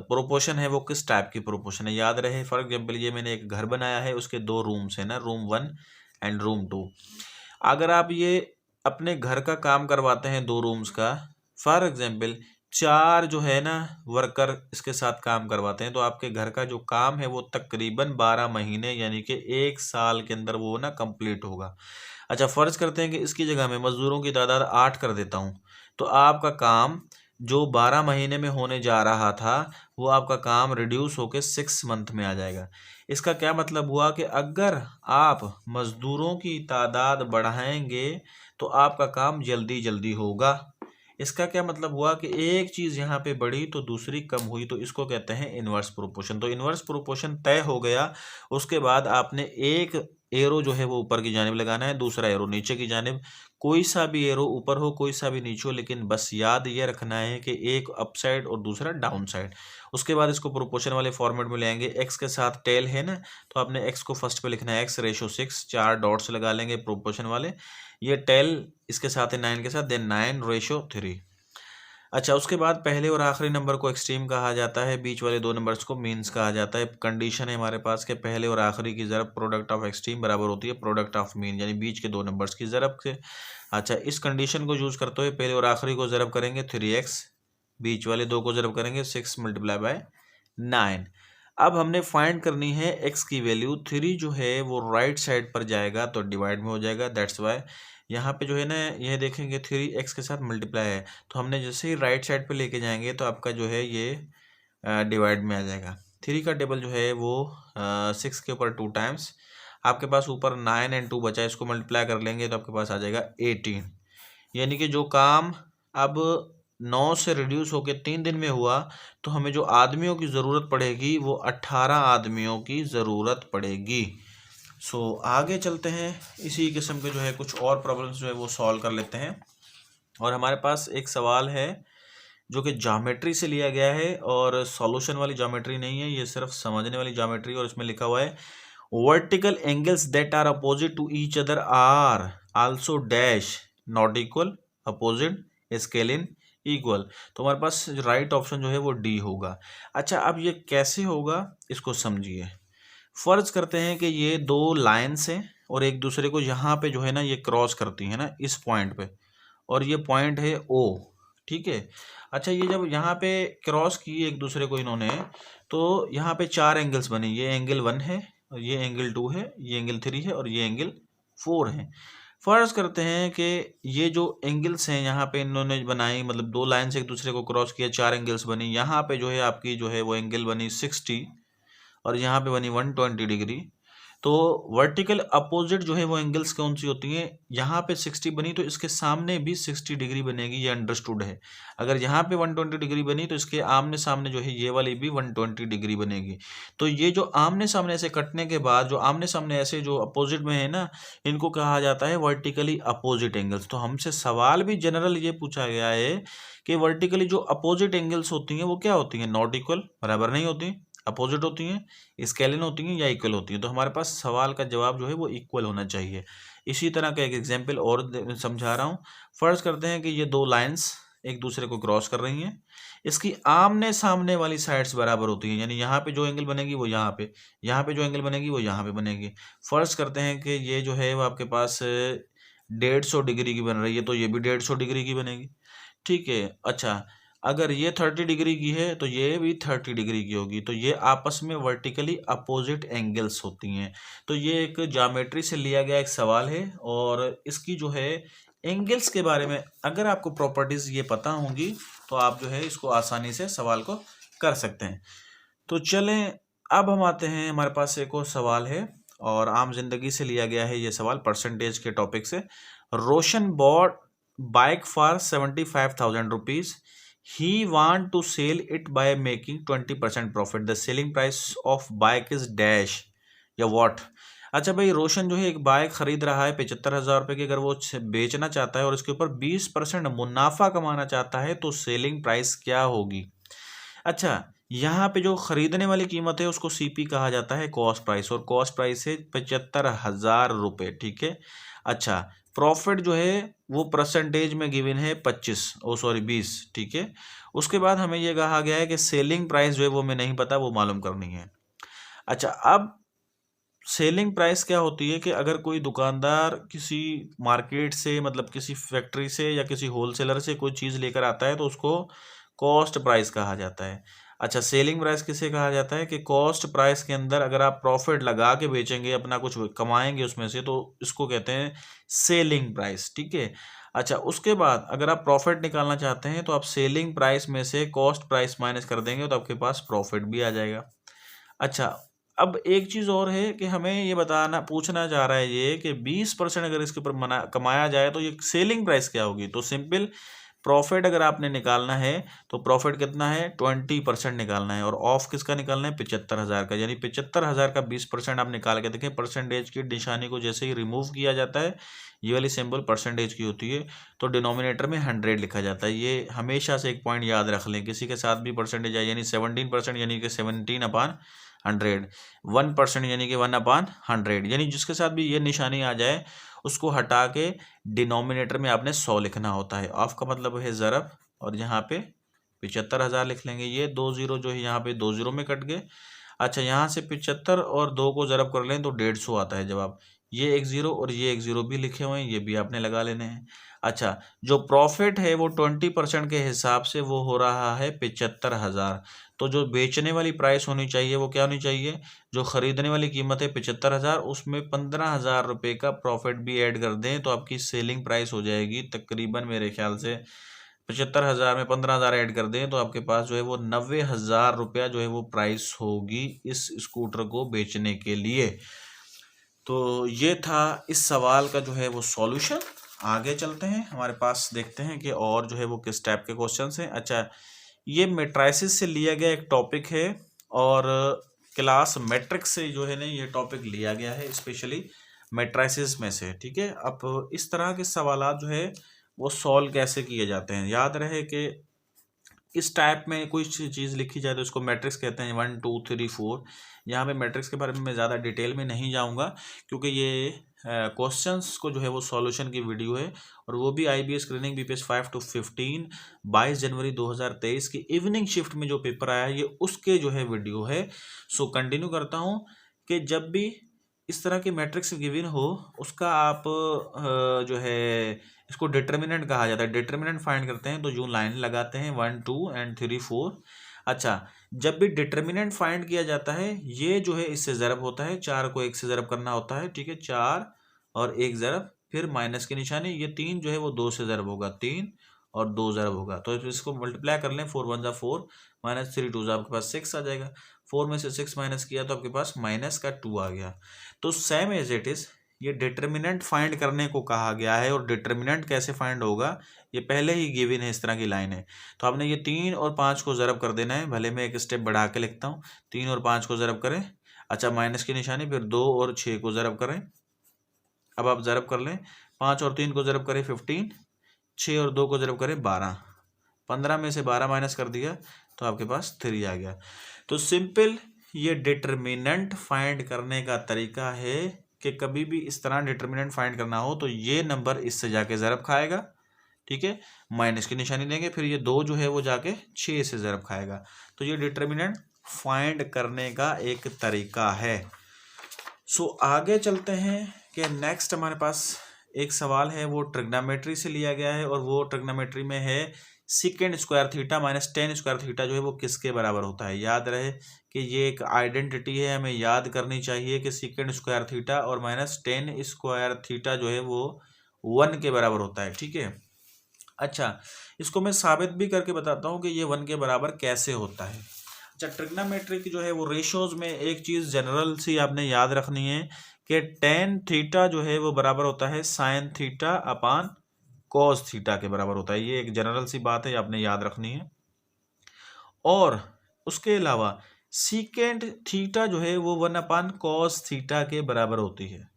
प्रोपोर्शन है वो किस टाइप की प्रोपोर्शन है। याद रहे, फॉर एग्जांपल ये मैंने एक घर बनाया है, उसके 2 रूम्स है ना, रूम 1 एंड रूम 2। अगर आप ये अपने घर का काम करवाते हैं 2 रूम्स का, फॉर एग्जांपल 4 जो है ना वर्कर इसके साथ काम करवाते हैं, तो आपके घर का जो काम है वो तकरीबन 12 महीने यानी कि 1 साल के अंदर वो ना कंप्लीट होगा। अच्छा, फर्ज करते हैं कि इसकी जगह में मजदूरों की तादाद 8 कर देता हूँ, तो आपका काम जो 12 महीने में होने जा रहा था वो आपका काम रिड्यूस होकर 6 मंथ में आ जाएगा। इसका क्या मतलब हुआ कि अगर आप मजदूरों की तादाद बढ़ाएंगे तो आपका काम जल्दी जल्दी होगा। इसका क्या मतलब हुआ कि एक चीज़ यहाँ पे बढ़ी तो दूसरी कम हुई, तो इसको कहते हैं इन्वर्स प्रोपोर्शन। तो इन्वर्स प्रोपोर्शन तय हो गया, उसके बाद आपने एक एरो जो है वो ऊपर की जानिब लगाना है, दूसरा एरो नीचे की जानिब। कोई सा भी एरो ऊपर हो कोई सा भी नीचे हो, लेकिन बस याद ये रखना है कि एक अप साइड और दूसरा डाउन साइड। उसके बाद इसको प्रोपोर्शन वाले फॉर्मेट में ले आएंगे। एक्स के साथ टेल है ना, तो आपने एक्स को फर्स्ट पे लिखना है x/6, 4 डॉट्स लगा लेंगे प्रोपोर्शन वाले। ये टेल इसके साथ है 9 के साथ, देन 9/3। अच्छा, उसके बाद पहले और आखिरी नंबर को एक्सट्रीम कहा जाता है, बीच वाले 2 नंबर्स को मीन्स कहा जाता है। कंडीशन है हमारे पास के पहले और आखिरी की ज़रब प्रोडक्ट ऑफ एक्सट्रीम बराबर होती है प्रोडक्ट ऑफ मीन, यानी बीच के 2 नंबर्स की ज़रब से। अच्छा, इस कंडीशन को यूज़ करते हुए पहले और आखिरी को ज़रब करेंगे 3x, बीच वाले 2 को ज़रब करेंगे 6 × 9। अब हमने फाइंड करनी है x की वैल्यू। 3 जो है वो राइट साइड पर जाएगा तो डिवाइड में हो जाएगा, दैट्स वाई यहाँ पे जो है ना यह देखेंगे 3x के साथ मल्टीप्लाई है, तो हमने जैसे ही राइट साइड पे लेके जाएंगे तो आपका जो है ये डिवाइड में आ जाएगा। 3 का टेबल जो है वो 6 के ऊपर 2 टाइम्स, आपके पास ऊपर 9 और 2 बचा है, इसको मल्टीप्लाई कर लेंगे तो आपके पास आ जाएगा 18। यानी कि जो काम अब 9 से रिड्यूस होकर 3 दिन में हुआ, तो हमें जो आदमियों की ज़रूरत पड़ेगी वो 18 आदमियों की ज़रूरत पड़ेगी। आगे चलते हैं, इसी किस्म के जो है कुछ और प्रॉब्लम्स जो है वो सॉल्व कर लेते हैं। और हमारे पास एक सवाल है जो कि ज्योमेट्री से लिया गया है और सॉल्यूशन वाली ज्योमेट्री नहीं है, ये सिर्फ समझने वाली ज्योमेट्री। और इसमें लिखा हुआ है vertical angles that are opposite to each other are also dash not equal, opposite, scale in, equal. तो हमारे पास राइट ऑप्शन जो है वो डी होगा। अच्छा, अब ये कैसे होगा इसको समझिए। फर्ज करते हैं कि ये 2 लाइन्स हैं और एक दूसरे को यहाँ पे जो है ना ये क्रॉस करती है ना इस पॉइंट पे, और ये पॉइंट है O, ठीक है। अच्छा, ये जब यहाँ पे क्रॉस की एक दूसरे को इन्होंने, तो यहाँ पे 4 एंगल्स बने। ये एंगल 1 है और ये एंगल 2 है, ये एंगल 3 है और ये एंगल 4 है। फर्ज करते हैं कि ये जो एंगल्स हैं यहाँ पे इन्होंने बनाई, मतलब 2 लाइन से एक दूसरे को क्रॉस किया, 4 एंगल्स बनी। यहाँ पे जो है आपकी जो है वो एंगल बनी 60 और यहाँ पे बनी 120 डिग्री। तो वर्टिकल अपोजिट जो है वो एंगल्स कौन सी होती हैं, यहाँ पे 60 बनी तो इसके सामने भी 60 डिग्री बनेगी, ये अंडरस्टूड है। अगर यहाँ पे 120 डिग्री बनी तो इसके आमने सामने जो है ये वाली भी 120 डिग्री बनेगी। तो ये जो आमने सामने ऐसे कटने के बाद जो आमने सामने ऐसे जो अपोजिट में है ना, इनको कहा जाता है वर्टिकली अपोजिट एंगल्स। तो हमसे सवाल भी जनरल ये पूछा गया है कि वर्टिकली जो अपोजिट एंगल्स होती हैं वो क्या होती हैं, नॉट इक्वल, बराबर नहीं होती, अपोजिट होती हैं, स्केलिन होती हैं या इक्वल होती हैं। तो हमारे पास सवाल का जवाब जो है वो इक्वल होना चाहिए। इसी तरह का एक एग्जांपल और समझा रहा हूँ। फर्ज करते हैं कि ये 2 लाइंस एक दूसरे को क्रॉस कर रही हैं, इसकी आमने सामने वाली साइड्स बराबर होती हैं, यानी यहाँ पे जो एंगल बनेगी वो यहाँ पे, यहाँ पे जो एंगल बनेगी वो यहाँ पे बनेगी। फर्ज करते हैं कि ये जो है वो आपके पास 150 डिग्री की बन रही है, तो ये भी 150 डिग्री की बनेगी, ठीक है। अच्छा, अगर ये 30 डिग्री की है तो ये भी 30 डिग्री की होगी, तो ये आपस में वर्टिकली अपोजिट एंगल्स होती हैं। तो ये एक ज्योमेट्री से लिया गया एक सवाल है, और इसकी जो है एंगल्स के बारे में अगर आपको प्रॉपर्टीज ये पता होंगी तो आप जो है इसको आसानी से सवाल को कर सकते हैं। तो चलें, अब हम आते हैं, हमारे पास एक और सवाल है और आम जिंदगी से लिया गया है ये सवाल, परसेंटेज के टॉपिक से। Roshan bought bike for 75,000 rupees. He want to sell it by making 20% profit. The selling price of bike is dash या वॉट। अच्छा भाई, रोशन जो है एक बाइक खरीद रहा है 75,000 रुपये की। अगर वो बेचना चाहता है और इसके ऊपर 20% मुनाफा कमाना चाहता है तो सेलिंग प्राइस क्या होगी। अच्छा, यहाँ पे जो खरीदने वाली कीमत है उसको सीपी कहा जाता है, कॉस्ट प्राइस, और कॉस्ट प्राइस है 75,000 रुपये, ठीक है। अच्छा, प्रॉफिट जो है वो परसेंटेज में गिवन है 20, ठीक है। उसके बाद हमें ये कहा गया है कि सेलिंग प्राइस जो है वो हमें नहीं पता, वो मालूम करनी है। अच्छा, अब सेलिंग प्राइस क्या होती है कि अगर कोई दुकानदार किसी मार्केट से, मतलब किसी फैक्ट्री से या किसी होलसेलर से कोई चीज़ लेकर आता है तो उसको कॉस्ट प्राइस कहा जाता है। अच्छा, सेलिंग प्राइस किसे कहा जाता है कि कॉस्ट प्राइस के अंदर अगर आप प्रॉफिट लगा के बेचेंगे, अपना कुछ कमाएंगे उसमें से, तो इसको कहते हैं सेलिंग प्राइस, ठीक है। अच्छा, उसके बाद अगर आप प्रॉफिट निकालना चाहते हैं तो आप सेलिंग प्राइस में से कॉस्ट प्राइस माइनस कर देंगे तो आपके पास प्रॉफिट भी आ जाएगा। अच्छा, अब एक चीज़ और है कि हमें ये पूछना चाह रहा है ये कि 20% अगर इसके ऊपर कमाया जाए तो ये सेलिंग प्राइस क्या होगी। तो सिंपल, प्रॉफिट अगर आपने निकालना है तो प्रॉफिट कितना है, 20% निकालना है, और ऑफ किसका निकालना है, 75,000 का। यानी 75,000 का 20% आप निकाल के देखें। परसेंटेज की निशानी को जैसे ही रिमूव किया जाता है, ये वाली सिंबल परसेंटेज की होती है, तो डिनोमिनेटर में 100 लिखा जाता है। ये हमेशा से एक पॉइंट याद रख लें, किसी के साथ भी परसेंटेज आए, यानी 17% यानी कि 17/100, 1% यानी कि 1/100, यानी जिसके साथ भी ये निशानी आ जाए उसको हटा के डिनोमिनेटर में आपने 100 लिखना होता है। ऑफ का मतलब है ज़रब, और यहाँ पे 75,000 लिख लेंगे। ये 2 जीरो जो है यहाँ पे 2 जीरो में कट गए। अच्छा, यहाँ से 75 और 2 को ज़रब कर लें तो 150 आता है जवाब। ये 1 जीरो और ये 1 जीरो भी लिखे हुए हैं, ये भी आपने लगा लेने हैं। अच्छा, जो प्रॉफिट है वो 20% के हिसाब से वो हो रहा है 75,000। तो जो बेचने वाली प्राइस होनी चाहिए वो क्या होनी चाहिए, जो खरीदने वाली कीमत है 75,000, उसमें 15,000 रुपये का प्रॉफिट भी ऐड कर दें तो आपकी सेलिंग प्राइस हो जाएगी तकरीबन, मेरे ख्याल से 75,000 में 15,000 ऐड कर दें तो आपके पास जो है वो 90,000 रुपया जो है वो प्राइस होगी इस स्कूटर को बेचने के लिए। तो ये था इस सवाल का जो है वो सॉल्यूशन। आगे चलते हैं, हमारे पास देखते हैं कि और जो है वो किस टाइप के क्वेश्चंस हैं। अच्छा, ये मैट्रिसेस से लिया गया एक टॉपिक है, और क्लास मैट्रिक्स से जो है ना ये टॉपिक लिया गया है, स्पेशली मैट्रिसेस में से, ठीक है। अब इस तरह के सवाल जो है वो सॉल्व कैसे किए जाते हैं, याद रहे कि इस टाइप में कोई चीज़ लिखी जाए तो इसको मैट्रिक्स कहते हैं, 1 2 3 4। यहाँ पे मैट्रिक्स के बारे में मैं ज़्यादा डिटेल में नहीं जाऊँगा, क्योंकि ये क्वेश्चंस को जो है वो सॉल्यूशन की वीडियो है, और वो भी IBA स्क्रीनिंग BPS 5 to 15 22 जनवरी 2023 की इवनिंग शिफ्ट में जो पेपर आया है ये उसके जो है वीडियो है। सो कंटिन्यू करता हूँ कि जब भी इस तरह की मैट्रिक्स गिवन हो उसका आप जो है इसको डिटर्मिनेंट कहा जाता है। डिटर्मिनेंट फाइंड करते हैं तो यूं लाइन लगाते हैं 1 2 एंड 3 4। अच्छा, जब भी डिटर्मिनेंट फाइंड किया जाता है ये जो है इससे ज़रब होता है, 4 को 1 से ज़रब करना होता है, ठीक है। 4 और 1 ज़रब, फिर माइनस की निशानी, ये 3 जो है वो 2 से ज़रब होगा, 3 और 2 ज़रब होगा, तो इसको मल्टीप्लाई कर लें, 4 1 4 माइनस 3 2 आपके पास 6 आ जाएगा। 4 में से 6 माइनस किया तो आपके पास माइनस का 2 आ गया। तो सेम एज इट इज़ ये डिटर्मिनेंट फाइंड करने को कहा गया है, और डिटर्मिनेंट कैसे फाइंड होगा ये पहले ही गिवन है, इस तरह की लाइन है। तो आपने ये 3 और 5 को ज़रब कर देना है, भले मैं एक स्टेप बढ़ा के लिखता हूँ, 3 और 5 को ज़रब करें। अच्छा, माइनस की निशानी, फिर 2 और 6 को ज़रब करें। अब आप ज़रब कर लें, 5 और 3 को ज़रब करें 15, 6 और 2 को ज़रब करें 12, 15 में से 12 माइनस कर दिया तो आपके पास 3 आ गया। तो सिंपल ये डिटर्मिनेंट फाइंड करने का तरीका है कि कभी भी इस तरह डिटर्मिनेंट फाइंड करना हो तो ये नंबर इससे जाके ज़रब खाएगा, ठीक है, माइनस की निशानी देंगे, फिर ये 2 जो है वो जाके 6 से ज़रब खाएगा। तो ये डिटर्मिनेंट फाइंड करने का एक तरीका है। सो आगे चलते हैं कि नेक्स्ट हमारे पास एक सवाल है वो ट्रिग्नोमेट्री से लिया गया है, और वो ट्रिग्नोमेट्री में है secant square theta minus ten square theta जो है वो किसके बराबर होता है। याद रहे कि ये एक आइडेंटिटी है, हमें याद करनी चाहिए कि सीकेंड स्क्वायर थीटा और माइनस टेन स्क्वायर थीटा जो है वो 1 के बराबर होता है। ठीक है, अच्छा इसको मैं साबित भी करके बताता हूँ कि ये 1 के बराबर कैसे होता है। अच्छा, ट्रिग्नोमेट्रिक जो है वो रेशोज में एक चीज़ जनरल सी आपने याद रखनी है कि टेन थीटा जो है वो बराबर होता है sine theta upon cos theta के बराबर होता है। ये एक जनरल सी बात है, आपने याद रखनी है। और उसके अलावा सीकेंड थीटा जो है वो 1 अपान कॉस थीटा के बराबर होती है।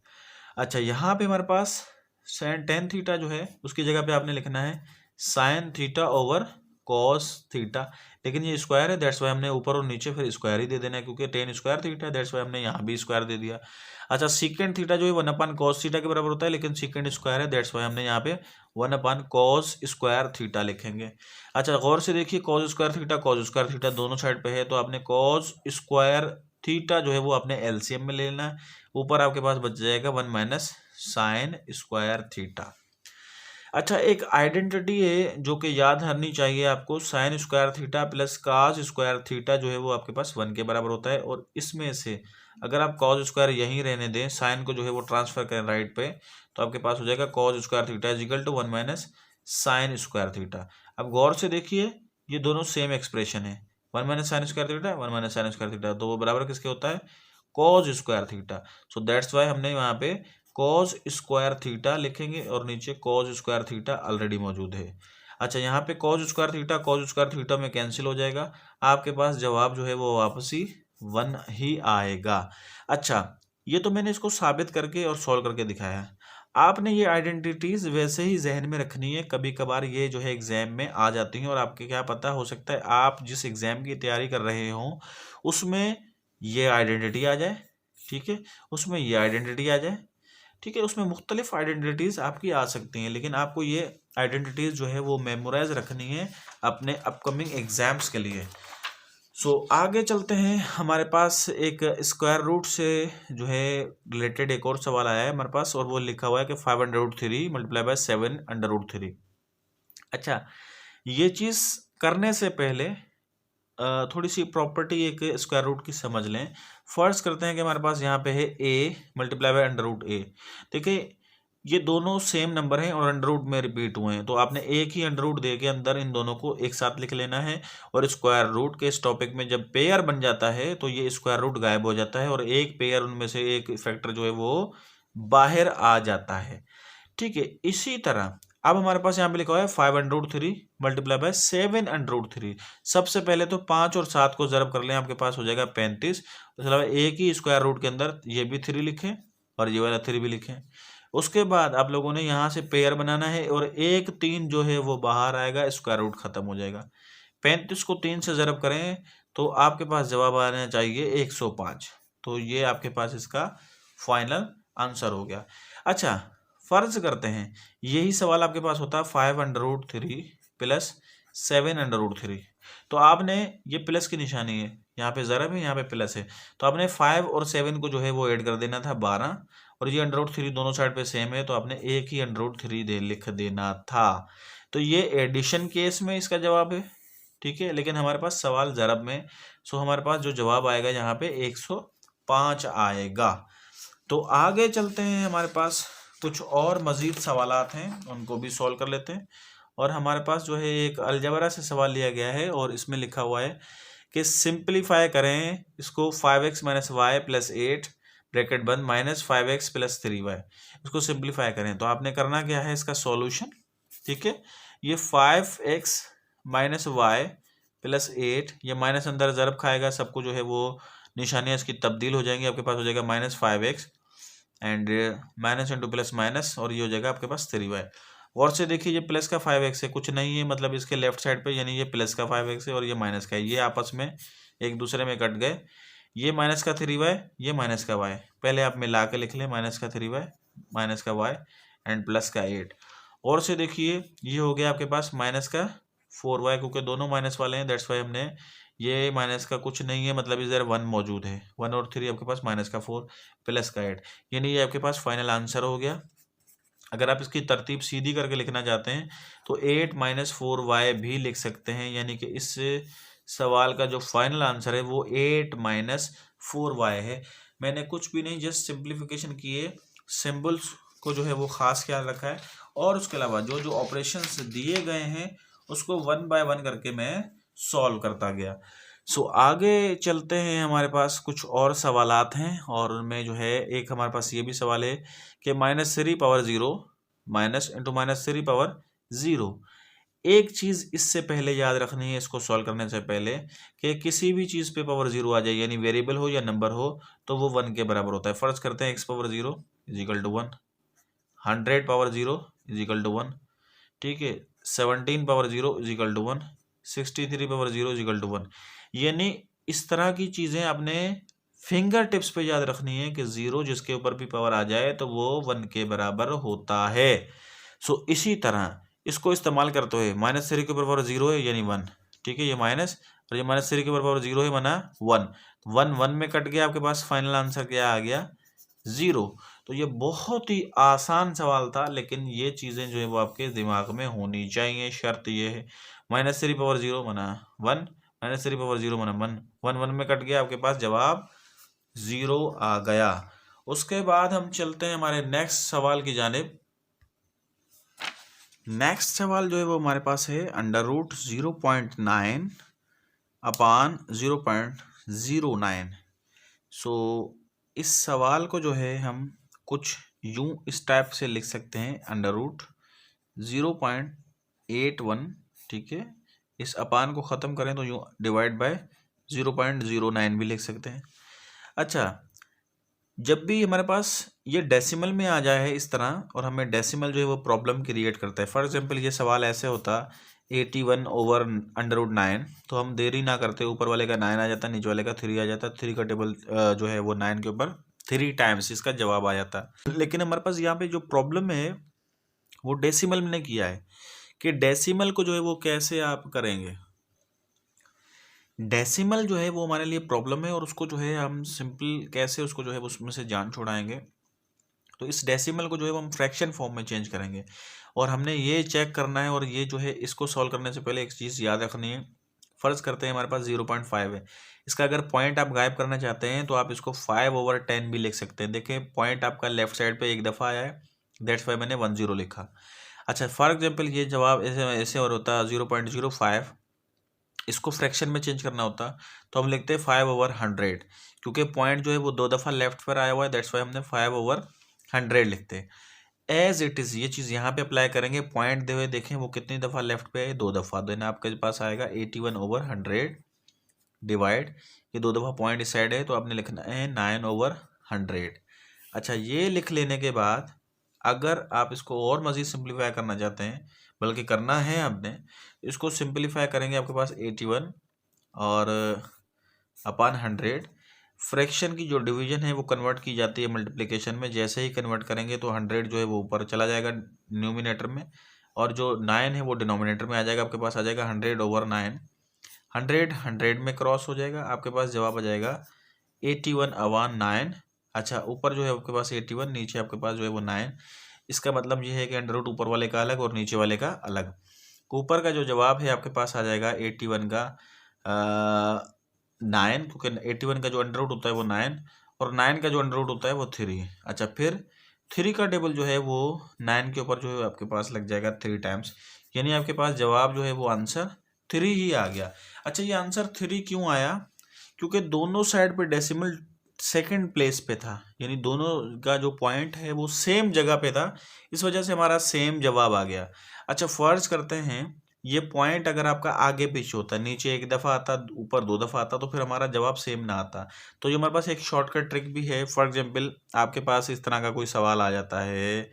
अच्छा, यहाँ पे हमारे पास साइन टेन थीटा जो है उसकी जगह पे आपने लिखना है sine theta over cos theta, लेकिन ये स्क्वायर है, दैट्स वाई हमने ऊपर और नीचे फिर स्क्वायर ही दे देना है, क्योंकि टेन स्क्वायर थीटा है, दैट्स वाई हमने यहाँ भी स्क्वायर दे दिया। अच्छा, सीकेंड थीटा जो है 1 अपान कॉस थीटा के बराबर होता है, लेकिन सीकेंड स्क्वायर है, दैट्स वाई हमने यहाँ पे 1 अपान कॉस स्क्वायर थीटा लिखेंगे। अच्छा, गौर से देखिए, कॉस स्क्वायर थीटा दोनों साइड पे है, तो आपने कॉस स्क्वायर थीटा जो है वो आपने एलसीएम में ले लेना है। ऊपर आपके पास बच जाएगा 1 माइनस साइन स्क्वायर थीटा। अच्छा, एक आइडेंटिटी है जो कि याद रखनी चाहिए आपको, sine square theta plus cos square theta जो है वो आपके पास 1 के बराबर होता है। और इसमें से अगर आप कॉस स्क्वायर यहीं रहने दें, साइन को जो है वो ट्रांसफर करें राइट पे, तो आपके पास हो जाएगा cos square theta is equal to 1 minus sine square theta. अब गौर से देखिए, ये दोनों सेम एक्सप्रेशन है, 1 minus sine square theta 1 minus sine square theta, तो वो बराबर किसके होता है, cos square theta. So that's why हमने यहाँ पे कॉस स्क्वायर थीटा लिखेंगे और नीचे कॉस स्क्वायर थीटा ऑलरेडी मौजूद है। अच्छा, यहाँ पे कॉस स्क्वायर थीटा में कैंसिल हो जाएगा, आपके पास जवाब जो है वो वापसी 1 ही आएगा। अच्छा, ये तो मैंने इसको साबित करके और सॉल्व करके दिखाया है। आपने ये आइडेंटिटीज वैसे ही जहन में रखनी है, कभी कभार ये जो है एग्जाम में आ जाती हैं और आपके क्या पता, हो सकता है आप जिस एग्जाम की तैयारी कर रहे हो उसमें ये आइडेंटिटी आ जाए, ठीक है, उसमें ये आइडेंटिटी आ जाए, ठीक है, उसमें मुख्तलिफ आइडेंटिटीज़ आपकी आ सकती हैं, लेकिन आपको ये आइडेंटिटीज़ जो है वो मेमोराइज रखनी है अपने अपकमिंग एग्जाम्स के लिए। सो आगे चलते हैं, हमारे पास एक स्क्वायर रूट से जो है रिलेटेड एक और सवाल आया है हमारे पास, और वो लिखा हुआ है कि 5√3 मल्टीप्लाई बाय 7√3। अच्छा, ये चीज़ करने से पहले थोड़ी सी प्रॉपर्टी एक स्क्वायर रूट की समझ लें। फर्स्ट करते हैं कि हमारे पास यहाँ पे है a मल्टीप्लाई बाय √a। देखिए, ये दोनों सेम नंबर हैं और अंडर रूट में रिपीट हुए हैं, तो आपने एक ही अंडर रूट दे के अंदर इन दोनों को एक साथ लिख लेना है। और स्क्वायर रूट के इस टॉपिक में जब पेयर बन जाता है तो ये स्क्वायर रूट गायब हो जाता है और एक पेयर उनमें से एक फैक्टर जो है वो बाहर आ जाता है। ठीक है, इसी तरह अब हमारे पास यहाँ पे लिखा हुआ है 5√3 मल्टीप्लाई बाय 7√3। सबसे पहले तो 5 और 7 को जरब कर लें, आपके पास हो जाएगा 35। उसके अलावा एक ही स्क्वायर रूट के अंदर ये भी 3 लिखें और ये वाला 3 भी लिखें। उसके बाद आप लोगों ने यहाँ से पेयर बनाना है और एक 3 जो है वो बाहर आएगा, स्क्वायर रूट खत्म हो जाएगा। 35 को 3 से जरब करें तो आपके पास जवाब आना चाहिए 105। तो ये आपके पास इसका फाइनल आंसर हो गया। अच्छा, फर्ज करते हैं यही सवाल आपके पास होता है 5√3 प्लस 7√3। तो आपने ये प्लस की निशानी है, यहाँ पे ज़रब है, यहाँ पे प्लस है, तो आपने 5 और 7 को जो है वो ऐड कर देना था 12, और ये √3 दोनों साइड पे सेम है तो आपने एक ही √3 लिख देना था। तो ये एडिशन केस में इसका जवाब है, ठीक है, लेकिन हमारे पास सवाल ज़रब में, सो हमारे पास जो जवाब आएगा यहाँ पे 105 आएगा। तो आगे चलते हैं, हमारे पास कुछ और मज़ीद सवालात हैं, उनको भी सॉल्व कर लेते हैं। और हमारे पास जो है एक अलजबरा से सवाल लिया गया है और इसमें लिखा हुआ है कि सिंप्लीफाई करें इसको 5x minus Y plus 8 bracket बंद माइनस 5x प्लस 3y, इसको सिंप्लीफाई करें। तो आपने करना क्या है, इसका सॉल्यूशन, ठीक है, ये 5x माइनस वाई प्लस 8, ये माइनस अंदर ज़रब खाएगा, सबको जो है वो निशानियाँ इसकी तब्दील हो जाएंगी, आपके पास हो जाएगा minus 5x and minus into plus minus, और ये हो जाएगा आपके पास 3y। और से देखिए, ये प्लस का 5x है, कुछ नहीं है, मतलब इसके लेफ्ट साइड पे, यानी ये प्लस का 5x है और ये माइनस का है, ये आपस में एक दूसरे में कट गए। ये माइनस का 3y, ये माइनस का y, पहले आप मिला के लिख लें, माइनस का 3y माइनस का y एंड प्लस का 8। और से देखिए, ये हो गया आपके पास माइनस का 4y, क्योंकि दोनों माइनस वाले हैं, दैट्स वाई हमने, ये माइनस का कुछ नहीं है, मतलब इधर 1 मौजूद है, 1 और 3 आपके पास माइनस का 4 प्लस का 8, यानी ये आपके पास फाइनल आंसर हो गया। अगर आप इसकी तरतीब सीधी करके लिखना चाहते हैं तो 8 - 4y भी लिख सकते हैं, यानी कि इस सवाल का जो फाइनल आंसर है वो 8 - 4y है। मैंने कुछ भी नहीं, जस्ट सिंप्लीफिकेशन किए, सिंबल्स को जो है वो खास ख्याल रखा है, और उसके अलावा जो जो ऑपरेशंस दिए गए हैं उसको 1 बाय 1 करके मैं सॉल्व करता गया। सो आगे चलते हैं, हमारे पास कुछ और सवालात हैं, और उनमें जो है एक हमारे पास ये भी सवाल है कि -3 ^ 0 -× -3 ^ 0। एक चीज़ इससे पहले याद रखनी है, इसको सॉल्व करने से पहले, कि किसी भी चीज़ पे पावर 0 आ जाए, यानी वेरिएबल हो या नंबर हो, तो वो 1 के बराबर होता है। फर्ज करते हैं x⁻0 = 1, 100 ^ 0 = 1, ठीक है, 17 ^ 0 = 1, 63 ^ 0 = 1। यानी इस तरह की चीज़ें अपने फिंगर टिप्स पे याद रखनी है कि 0 जिसके ऊपर भी पावर आ जाए तो वो 1 के बराबर होता है। सो इसी तरह इसको इस्तेमाल करते हुए -3 के ऊपर पावर 0 है यानी 1, ठीक है, ये माइनस, और ये -3 के ऊपर पावर 0 है माना 1, 1 1 में कट गया, आपके पास फाइनल आंसर क्या आ गया, 0। तो ये बहुत ही आसान सवाल था, लेकिन ये चीज़ें जो है वो आपके दिमाग में होनी चाहिए। शर्त ये है, -3 ^ 0 माना 1, -3 ^ 0 माना 1, 1 1 में कट गया, आपके पास जवाब 0 आ गया। उसके बाद हम चलते हैं हमारे नेक्स्ट सवाल की जानिब। नेक्स्ट सवाल जो है वो हमारे पास है √0.9 अपान 0.09। सो इस सवाल को जो है हम कुछ यूं इस टाइप से लिख सकते हैं, √0.81, ठीक है, इस अपान को ख़त्म करें तो यूं डिवाइड बाय 0.09 भी लिख सकते हैं। अच्छा, जब भी हमारे पास ये डेसिमल में आ जाए है इस तरह, और हमें डेसिमल जो है वो प्रॉब्लम क्रिएट करता है। फॉर एग्जांपल ये सवाल ऐसे होता 81/√9, तो हम देरी ना करते, ऊपर वाले का 9 आ जाता, नीचे वाले का 3 आ जाता, 3 का टेबल जो है वो 9 के ऊपर 3 टाइम्स इसका जवाब आ जाता। लेकिन हमारे पास यहाँ पे जो प्रॉब्लम है वो डेसिमल में किया है, कि डेसिमल को जो है वो कैसे आप करेंगे। डेसिमल जो है वो हमारे लिए प्रॉब्लम है, और उसको जो है हम सिंपल कैसे उसको जो है उसमें से जान छुड़ाएंगे। तो इस डेसिमल को जो है वो हम फ्रैक्शन फॉर्म में चेंज करेंगे, और हमने ये चेक करना है, और ये जो है इसको सॉल्व करने से पहले एक चीज़ याद रखनी है। फ़र्ज़ करते हैं हमारे पास 0.5 है, इसका अगर पॉइंट आप गायब करना चाहते हैं तो आप इसको 5/10 भी लिख सकते हैं। देखें, पॉइंट आपका लेफ्ट साइड पे एक दफ़ा आया है, दैट्स वाई मैंने 10 लिखा। अच्छा, फॉर एग्जाम्पल ये जवाब ऐसे ऐसे और होता 0.05, इसको फ्रैक्शन में चेंज करना होता तो हम लिखते हैं 5/100, क्योंकि पॉइंट जो है वो 2 दफ़ा लेफ्ट पर आया हुआ है, दैट्स वाई हमने 5/100 लिखते हैं। एज इट इज़ ये चीज़ यहाँ पे अप्लाई करेंगे, पॉइंट दे हुए देखें वो कितनी दफ़ा लेफ्ट पे है, 2 दफ़ा, देन आपके पास आएगा 81/100 डिवाइड, ये 2 दफ़ा पॉइंट इस साइड है तो आपने लिखना है 9/100। अच्छा, ये लिख लेने के बाद अगर आप इसको और मज़ीद सिंप्लीफाई करना चाहते हैं, बल्कि करना है आपने, इसको सिंप्लीफाई करेंगे, आपके पास 81 और अपान 100। फ्रैक्शन की जो डिवीजन है वो कन्वर्ट की जाती है मल्टीप्लिकेशन में, जैसे ही कन्वर्ट करेंगे तो 100 जो है वो ऊपर चला जाएगा न्यूमिनेटर में, और जो 9 है वो डिनोमिनेटर में आ जाएगा, आपके पास आ जाएगा 100/9। 100 में क्रॉस हो जाएगा, आपके पास जवाब आ जाएगा 81/9। अच्छा, ऊपर जो है आपके पास 81, नीचे आपके पास जो है वो 9। इसका मतलब ये है कि अंडर रूट ऊपर वाले का अलग और नीचे वाले का अलग। ऊपर का जो जवाब है आपके पास आ जाएगा 81 का 9, क्योंकि 81 का जो अंडर रूट होता है वो 9, और 9 का जो अंडर रूट होता है वो 3। अच्छा, फिर 3 का टेबल जो है वो 9 के ऊपर जो है आपके पास लग जाएगा 3 टाइम्स, यानी आपके पास जवाब जो है वो आंसर 3 ही आ गया। अच्छा, ये आंसर 3 क्यों आया, क्योंकि दोनों साइड पे डेसिमल सेकंड प्लेस पे था, यानी दोनों का जो पॉइंट है वो सेम जगह पे था, इस वजह से हमारा सेम जवाब आ गया। अच्छा, फर्ज करते हैं ये पॉइंट अगर आपका आगे पीछे होता, नीचे एक दफ़ा आता, ऊपर 2 दफ़ा आता, तो फिर हमारा जवाब सेम ना आता। तो ये हमारे पास एक शॉर्टकट ट्रिक भी है। फॉर एग्जांपल आपके पास इस तरह का कोई सवाल आ जाता है,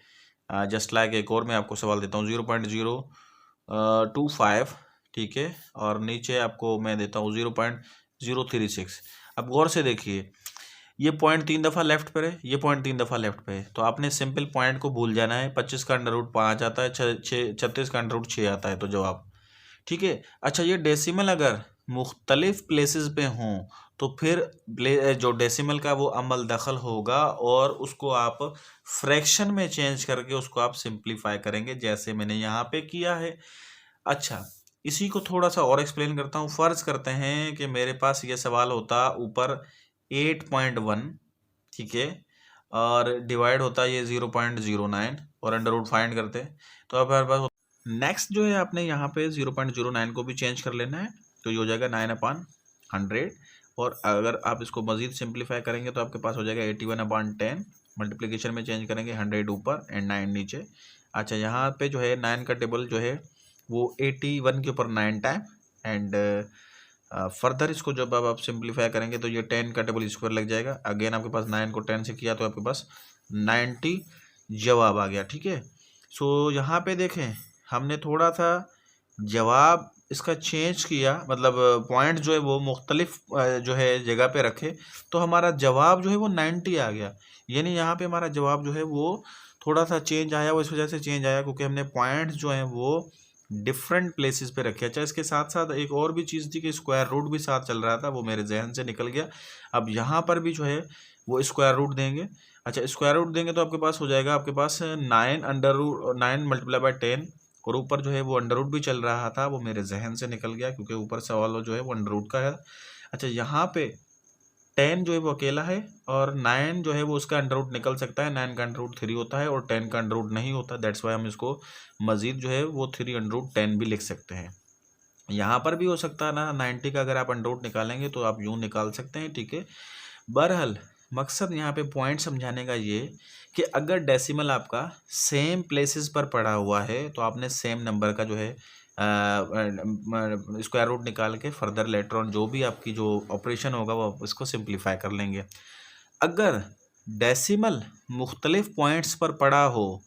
जस्ट लाइक एक और मैं आपको सवाल देता हूँ 0.025, ठीक है, और नीचे आपको मैं देता हूँ 0.036। अब गौर से देखिए, ये पॉइंट 3 दफ़ा लेफ्ट पर है, ये पॉइंट 3 दफ़ा लेफ्ट पे है, तो आपने सिंपल पॉइंट को भूल जाना है। 25 का अंडर रूट 5 आता है, 36 का अंडर रूट 6 आता है, तो जवाब, ठीक है। अच्छा, ये डेसिमल अगर मुख्तलिफ प्लेसेस पे हों तो फिर जो डेसिमल का वो अमल दखल होगा और उसको आप फ्रैक्शन में चेंज करके उसको आप सिंप्लीफाई करेंगे, जैसे मैंने यहाँ पे किया है। अच्छा, इसी को थोड़ा सा और एक्सप्लेन करता हूँ। फर्ज करते हैं कि मेरे पास ये सवाल होता ऊपर 8.1, ठीक है, और डिवाइड होता है ये 0.09 और अंडर रूट फाइंड करते हैं, तो अब हमारे पास नेक्स्ट जो है आपने यहाँ पे 0.09 को भी चेंज कर लेना है, तो ये हो जाएगा 9/100। और अगर आप इसको मज़ीद सिंप्लीफाई करेंगे तो आपके पास हो जाएगा 81/10। मल्टीप्लिकेशन में चेंज करेंगे 100 ऊपर एंड 9 नीचे। अच्छा, यहाँ पे जो है 9 का टेबल जो है वो 81 के ऊपर 9 टाइम एंड फर्दर इसको जब आप सिंप्लीफाई करेंगे तो ये 10 का टेबल स्क्वायर लग जाएगा। अगेन आपके पास 9 को 10 से किया तो आपके पास 90 जवाब आ गया, ठीक है। सो यहाँ पे देखें हमने थोड़ा सा जवाब इसका चेंज किया, मतलब पॉइंट जो है वो मुख्तलिफ जो है जगह पे रखे, तो हमारा जवाब जो है वो 90 आ गया। यानी यहाँ पे हमारा जवाब जो है वो थोड़ा सा चेंज आया, वो इस वजह से चेंज आया क्योंकि हमने पॉइंट्स जो हैं वो डिफरेंट प्लेसेस पे रखे। अच्छा, इसके साथ साथ एक और भी चीज़ थी कि स्क्वायर रूट भी साथ चल रहा था, वो मेरे जहन से निकल गया। अब यहाँ पर भी जो है वो स्क्वायर रूट देंगे। अच्छा, स्क्वायर रूट देंगे तो आपके पास हो जाएगा, आपके पास 9 मल्टीप्लाई बाय 10 और ऊपर जो है वो अंडर रूट भी चल रहा था, वो मेरे जहन से निकल गया क्योंकि ऊपर सवाल जो है वो अंडर रूट का है। अच्छा, यहाँ पे 10 जो है वो अकेला है और 9 जो है वो उसका अंडर रूट निकल सकता है। 9 का अंडर रूट 3 होता है और 10 का अंडर रूट नहीं होता, दैट्स वाई हम इसको मज़ीद जो है वो 3 अंडर रूट 10 भी लिख सकते हैं। यहाँ पर भी हो सकता है ना, 90 का अगर आप अंडर रूट निकालेंगे तो आप यूँ निकाल सकते हैं, ठीक है। बहरहाल मकसद यहाँ पे पॉइंट समझाने का ये कि अगर डेसिमल आपका सेम प्लेसेस पर पड़ा हुआ है तो आपने सेम नंबर का जो है स्क्वायर रूट निकाल के फर्दर लेटर ऑन जो भी आपकी जो ऑपरेशन होगा वो आप इसको सिंप्लीफाई कर लेंगे। अगर डेसिमल मुख्तलिफ पॉइंट्स पर पड़ा हो,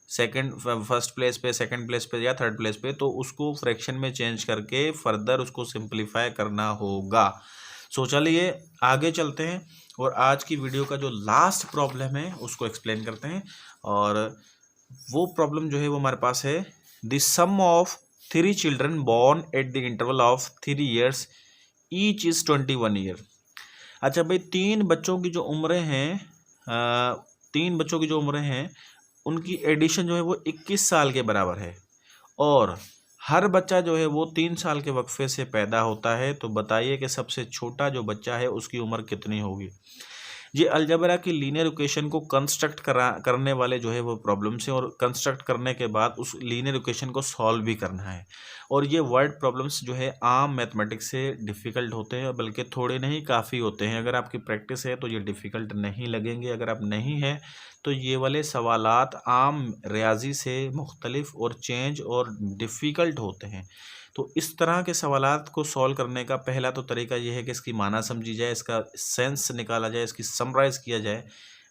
फर्स्ट प्लेस पे, सेकंड प्लेस पे या थर्ड प्लेस पे, तो उसको फ्रैक्शन में चेंज करके फर्दर उसको सिंप्लीफाई करना होगा। सो चलिए आगे चलते हैं और आज की वीडियो का जो लास्ट प्रॉब्लम है उसको एक्सप्लेन करते हैं। और वो प्रॉब्लम जो है वो हमारे पास है, the sum of 3 children born at the interval of 3 years each is 21 year। अच्छा भाई, तीन बच्चों की जो उम्रें हैं, तीन बच्चों की जो उम्रें हैं उनकी एडिशन जो है वो 21 साल के बराबर है और हर बच्चा जो है वो 3 साल के वक्फे से पैदा होता है। तो बताइए कि सबसे छोटा जो बच्चा है उसकी उम्र कितनी होगी। ये अलजबरा की लीनियर इक्वेशन को कंस्ट्रक्ट करने वाले जो है वो प्रॉब्लम्स हैं और कंस्ट्रक्ट करने के बाद उस लीनियर इक्वेशन को सॉल्व भी करना है। और ये वर्ड प्रॉब्लम्स जो है आम मैथमेटिक्स से डिफ़िकल्ट होते हैं, बल्कि थोड़े नहीं काफ़ी होते हैं। अगर आपकी प्रैक्टिस है तो ये डिफ़िकल्ट नहीं लगेंगे, अगर आप नहीं है तो ये वाले सवालात आम रियाजी से मुख्तलिफ और चेंज और डिफ़िकल्ट होते हैं। तो इस तरह के सवालात को सॉल्व करने का पहला तो तरीका ये है कि इसकी माना समझी जाए, इसका सेंस निकाला जाए, इसकी समराइज़ किया जाए।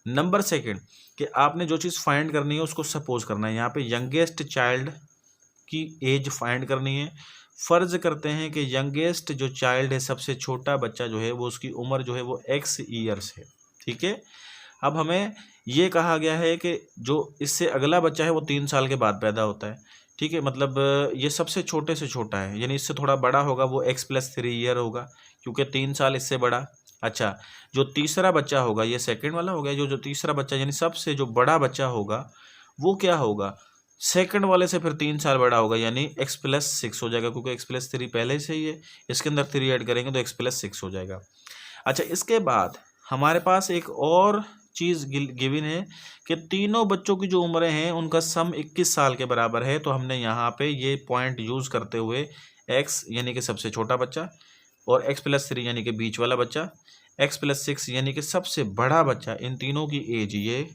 नंबर सेकंड कि आपने जो चीज़ फाइंड करनी है उसको सपोज करना है। यहाँ पे यंगेस्ट चाइल्ड की एज फाइंड करनी है। फ़र्ज़ करते हैं कि यंगेस्ट जो चाइल्ड है, सबसे छोटा बच्चा जो है वो उसकी उम्र जो है वो x ईयर्स है, ठीक है। अब हमें ये कहा गया है कि जो इससे अगला बच्चा है वो 3 साल के बाद पैदा होता है, ठीक है। मतलब ये सबसे छोटे से छोटा है, यानी इससे थोड़ा बड़ा होगा वो x+3 ईयर होगा क्योंकि 3 साल इससे बड़ा। अच्छा, जो तीसरा बच्चा होगा, ये सेकंड वाला हो गया, जो तीसरा बच्चा यानी सबसे जो बड़ा बच्चा होगा वो क्या होगा, सेकंड वाले से फिर 3 साल बड़ा होगा, यानी x+6 हो जाएगा क्योंकि x+3 पहले से ही है, इसके अंदर 3 ऐड करेंगे तो x+6 हो जाएगा। अच्छा, इसके बाद हमारे पास एक और चीज़ गिवन है कि तीनों बच्चों की जो उम्रें हैं उनका सम 21 साल के बराबर है। तो हमने यहाँ पे ये पॉइंट यूज़ करते हुए x यानी कि सबसे छोटा बच्चा और x+3 यानी कि बीच वाला बच्चा, x+6 यानी कि सबसे बड़ा बच्चा, इन तीनों की एज, ये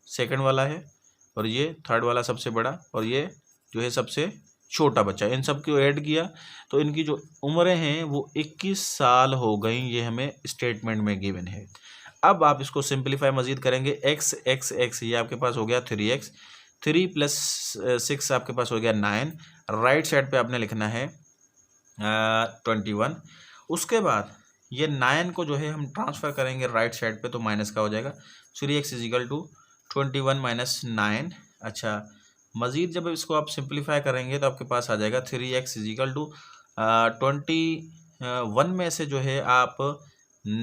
सेकंड वाला है और ये थर्ड वाला सबसे बड़ा और ये जो है सबसे छोटा बच्चा, इन सब को ऐड किया तो इनकी जो उम्रें हैं वो 21 साल हो गई। ये हमें स्टेटमेंट में गिवन है। अब आप इसको सिंप्लीफाई मज़ीद करेंगे, x ये आपके पास हो गया 3x, 3 + 6 आपके पास हो गया 9, राइट साइड पे आपने लिखना है 21। उसके बाद ये 9 को जो है हम ट्रांसफ़र करेंगे राइट साइड पे तो माइनस का हो जाएगा, 3x = 21 - 9। अच्छा, मज़ीद जब इसको आप सिंप्लीफाई करेंगे तो आपके पास आ जाएगा 3x = 20 1 में से जो है आप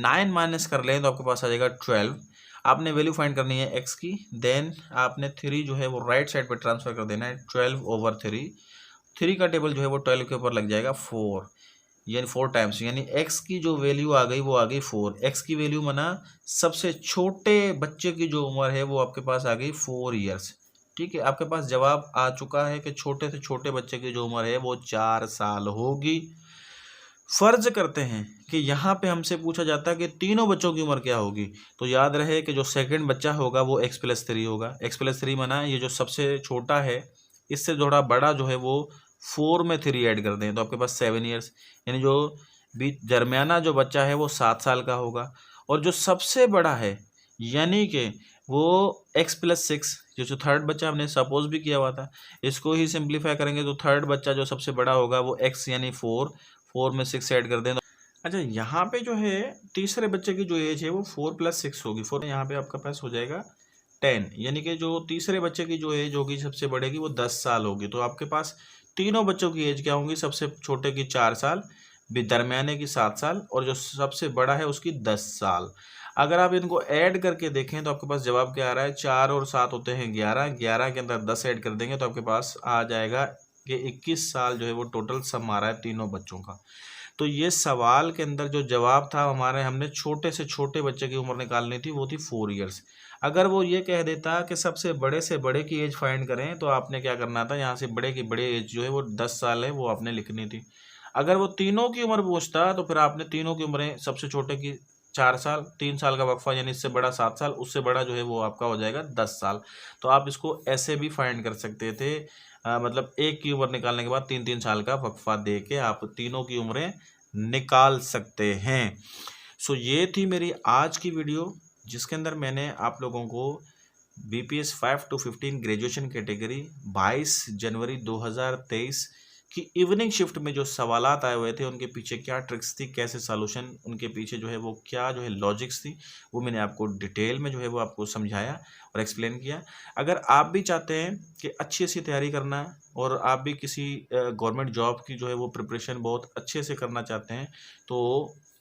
9 माइनस कर लें तो आपके पास आ जाएगा 12। आपने वैल्यू फाइंड करनी है x की, देन आपने 3 जो है वो राइट साइड पे ट्रांसफर कर देना है, 12/3। 3 का टेबल जो है वो 12 के ऊपर लग जाएगा 4, यानी 4 टाइम्स, यानी x की जो वैल्यू आ गई वो आ गई 4। x की वैल्यू माना सबसे छोटे बच्चे की जो उम्र है वो आपके पास आ गई 4 ईयर्स। ठीक है, आपके पास जवाब आ चुका है कि छोटे से छोटे बच्चे की जो उम्र है वो 4 साल होगी। फर्ज करते हैं कि यहाँ पे हमसे पूछा जाता है कि तीनों बच्चों की उम्र क्या होगी, तो याद रहे कि जो सेकंड बच्चा होगा वो x+3 होगा। x+3 माना ये जो सबसे छोटा है इससे थोड़ा बड़ा जो है वो 4 में 3 ऐड कर दें तो आपके पास 7 ईयर्स, यानी जो बीच दरमियाना जो बच्चा है वो 7 साल का होगा। और जो सबसे बड़ा है यानी कि वो x+6, जो थर्ड बच्चा हमने सपोज भी किया हुआ था, इसको ही सिंप्लीफाई करेंगे तो थर्ड बच्चा जो सबसे बड़ा होगा वो x यानी 4 में 6 ऐड कर दें। अच्छा, यहाँ पे जो है तीसरे बच्चे की जो एज है वो 4+6 होगी। 4 यहाँ पे आपका पास हो जाएगा 10, यानी कि जो तीसरे बच्चे की जो एज होगी सबसे बड़े की वो 10 साल होगी। तो आपके पास तीनों बच्चों की एज क्या होंगी, सबसे छोटे की 4 साल, दरमियाने की 7 साल और जो सबसे बड़ा है उसकी 10 साल। अगर आप इनको ऐड करके देखें तो आपके पास जवाब क्या आ रहा है, 4 और 7 होते हैं 11, 11 के अंदर 10 ऐड कर देंगे तो आपके पास आ जाएगा कि 21 साल जो है वो टोटल सम आ रहा है तीनों बच्चों का। तो ये सवाल के अंदर जो जवाब था हमारे, हमने छोटे से छोटे बच्चे की उम्र निकालनी थी वो थी 4 ईयर्स। अगर वो ये कह देता कि सबसे बड़े से बड़े की एज फाइंड करें तो आपने क्या करना था, यहाँ से बड़े की बड़े एज जो है वो 10 साल है वो आपने लिखनी थी। अगर वो तीनों की उम्र पूछता तो फिर आपने तीनों की उम्रें, सबसे छोटे की 4 साल, 3 साल का वक्फा, यानी इससे बड़ा 7 साल, उससे बड़ा जो है वो आपका हो जाएगा 10 साल। तो आप इसको ऐसे भी फाइंड कर सकते थे, मतलब एक की उम्र निकालने के बाद 3-3 साल का वक्फा दे के आप तीनों की उम्रें निकाल सकते हैं। सो ये थी मेरी आज की वीडियो जिसके अंदर मैंने आप लोगों को BPS 5 to 15 ग्रेजुएशन कैटेगरी 22 जनवरी 2023 की इवनिंग शिफ्ट में जो सवालात आए हुए थे उनके पीछे क्या ट्रिक्स थी, कैसे सॉल्यूशन उनके पीछे जो है वो क्या जो है लॉजिक्स थी, वो मैंने आपको डिटेल में जो है वो आपको समझाया और एक्सप्लेन किया। अगर आप भी चाहते हैं कि अच्छी सी तैयारी करना और आप भी किसी गवर्नमेंट जॉब की जो है वो प्रिपरेशन बहुत अच्छे से करना चाहते हैं तो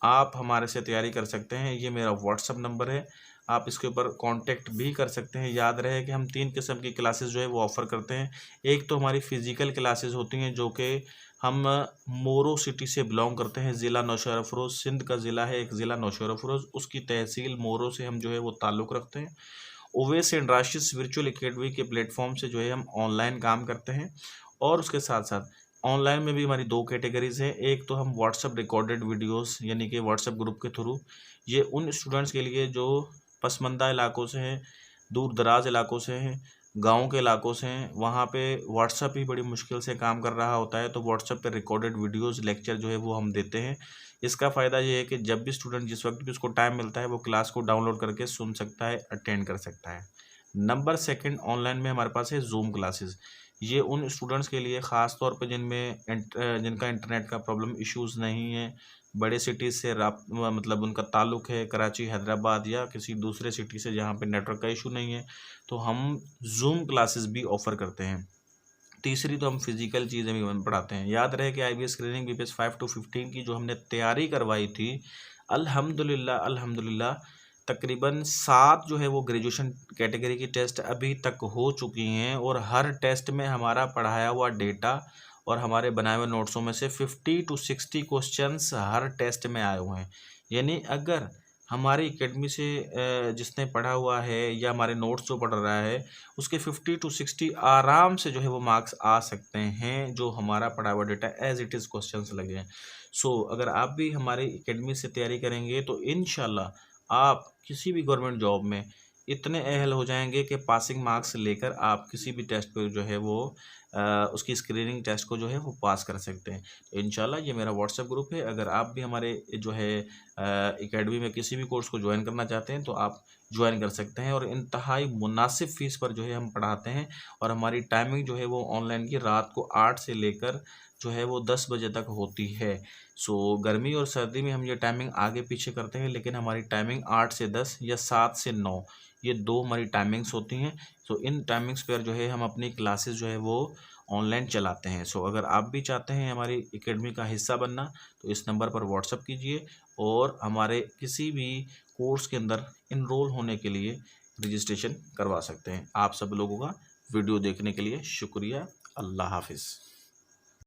आप हमारे से तैयारी कर सकते हैं। ये मेरा व्हाट्सअप नंबर है, आप इसके ऊपर कांटेक्ट भी कर सकते हैं। याद रहे कि हम 3 किस्म की क्लासेस जो है वो ऑफ़र करते हैं। एक तो हमारी फ़िज़िकल क्लासेस होती हैं जो कि हम मोरो सिटी से बिलोंग करते हैं, ज़िला नौशहरा अफरोज़, सिंध का ज़िला है एक ज़िला नौशहरा अफरोज़, उसकी तहसील मोरो से हम जो है वो ताल्लुक़ रखते हैं। Owais and Rashid virtual academy के प्लेटफॉर्म से जो है हम ऑनलाइन काम करते हैं और उसके साथ साथ ऑनलाइन में भी हमारी 2 कैटेगरीज़ हैं। एक तो हम व्हाट्सएप रिकॉर्डेड वीडियोस यानी कि व्हाट्सएप ग्रुप के थ्रू, ये उन स्टूडेंट्स के लिए जो पसमानदा इलाकों से हैं, दूर दराज इलाकों से हैं, गाँव के इलाकों से हैं, वहाँ पे व्हाट्सएप ही बड़ी मुश्किल से काम कर रहा होता है तो व्हाट्सएप पे रिकॉर्डेड वीडियोज़ लेक्चर जो है वो हम देते हैं। इसका फ़ायदा ये है कि जब भी स्टूडेंट जिस वक्त भी उसको टाइम मिलता है वो क्लास को डाउनलोड करके सुन सकता है, अटेंड कर सकता है। नंबर सेकंड, ऑनलाइन में हमारे पास है ज़ूम क्लासेस। ये उन स्टूडेंट्स के लिए ख़ास तौर पे जिनका इंटरनेट का प्रॉब्लम इश्यूज़ नहीं है, बड़े सिटीज़ से मतलब उनका ताल्लुक़ है कराची, हैदराबाद या किसी दूसरे सिटी से जहाँ पे नेटवर्क का इशू नहीं है, तो हम ज़ूम क्लासेस भी ऑफ़र करते हैं। तीसरी तो हम फिज़िकल चीज़ें भी हम पढ़ाते हैं। याद रहे कि IBS स्क्रीनिंग BPS 5 to 15 की जो हमने तैयारी करवाई थी, अल्हम्दुलिल्लाह तकरीबन 7 जो है वो ग्रेजुएशन कैटेगरी की टेस्ट अभी तक हो चुकी हैं और हर टेस्ट में हमारा पढ़ाया हुआ डेटा और हमारे बनाए हुए नोट्सों में से 50 to 60 क्वेश्चंस हर टेस्ट में आए हुए हैं। यानी अगर हमारी एकेडमी से जिसने पढ़ा हुआ है या हमारे नोट्स जो पढ़ रहा है उसके 50 to 60 आराम से जो है वो मार्क्स आ सकते हैं, जो हमारा पढ़ा हुआ data as it is questions लगे हैं। सो अगर आप भी हमारी एकेडमी से तैयारी करेंगे तो इंशाल्लाह आप किसी भी गवर्नमेंट जॉब में इतने अहल हो जाएंगे कि पासिंग मार्क्स लेकर आप किसी भी टेस्ट पर जो है वो उसकी स्क्रीनिंग टेस्ट को जो है वो पास कर सकते हैं। तो इंशाल्लाह ये मेरा व्हाट्सएप ग्रुप है, अगर आप भी हमारे जो है एकेडमी में किसी भी कोर्स को ज्वाइन करना चाहते हैं तो आप ज्वाइन कर सकते हैं और इंतहाई मुनासिब फ़ीस पर जो है हम पढ़ाते हैं और हमारी टाइमिंग जो है वो ऑनलाइन की रात को 8 से लेकर जो है वो 10 बजे तक होती है। सो गर्मी और सर्दी में हम ये टाइमिंग आगे पीछे करते हैं लेकिन हमारी टाइमिंग 8 से 10 या 7 से 9 ये 2 हमारी टाइमिंग्स होती हैं। सो इन टाइमिंग्स पर जो है हम अपनी क्लासेस जो है वो ऑनलाइन चलाते हैं। सो अगर आप भी चाहते हैं हमारी एकेडमी का हिस्सा बनना तो इस नंबर पर व्हाट्सअप कीजिए और हमारे किसी भी कोर्स के अंदर इनरोल होने के लिए रजिस्ट्रेशन करवा सकते हैं। आप सब लोगों का वीडियो देखने के लिए शुक्रिया। अल्लाह हाफिज़।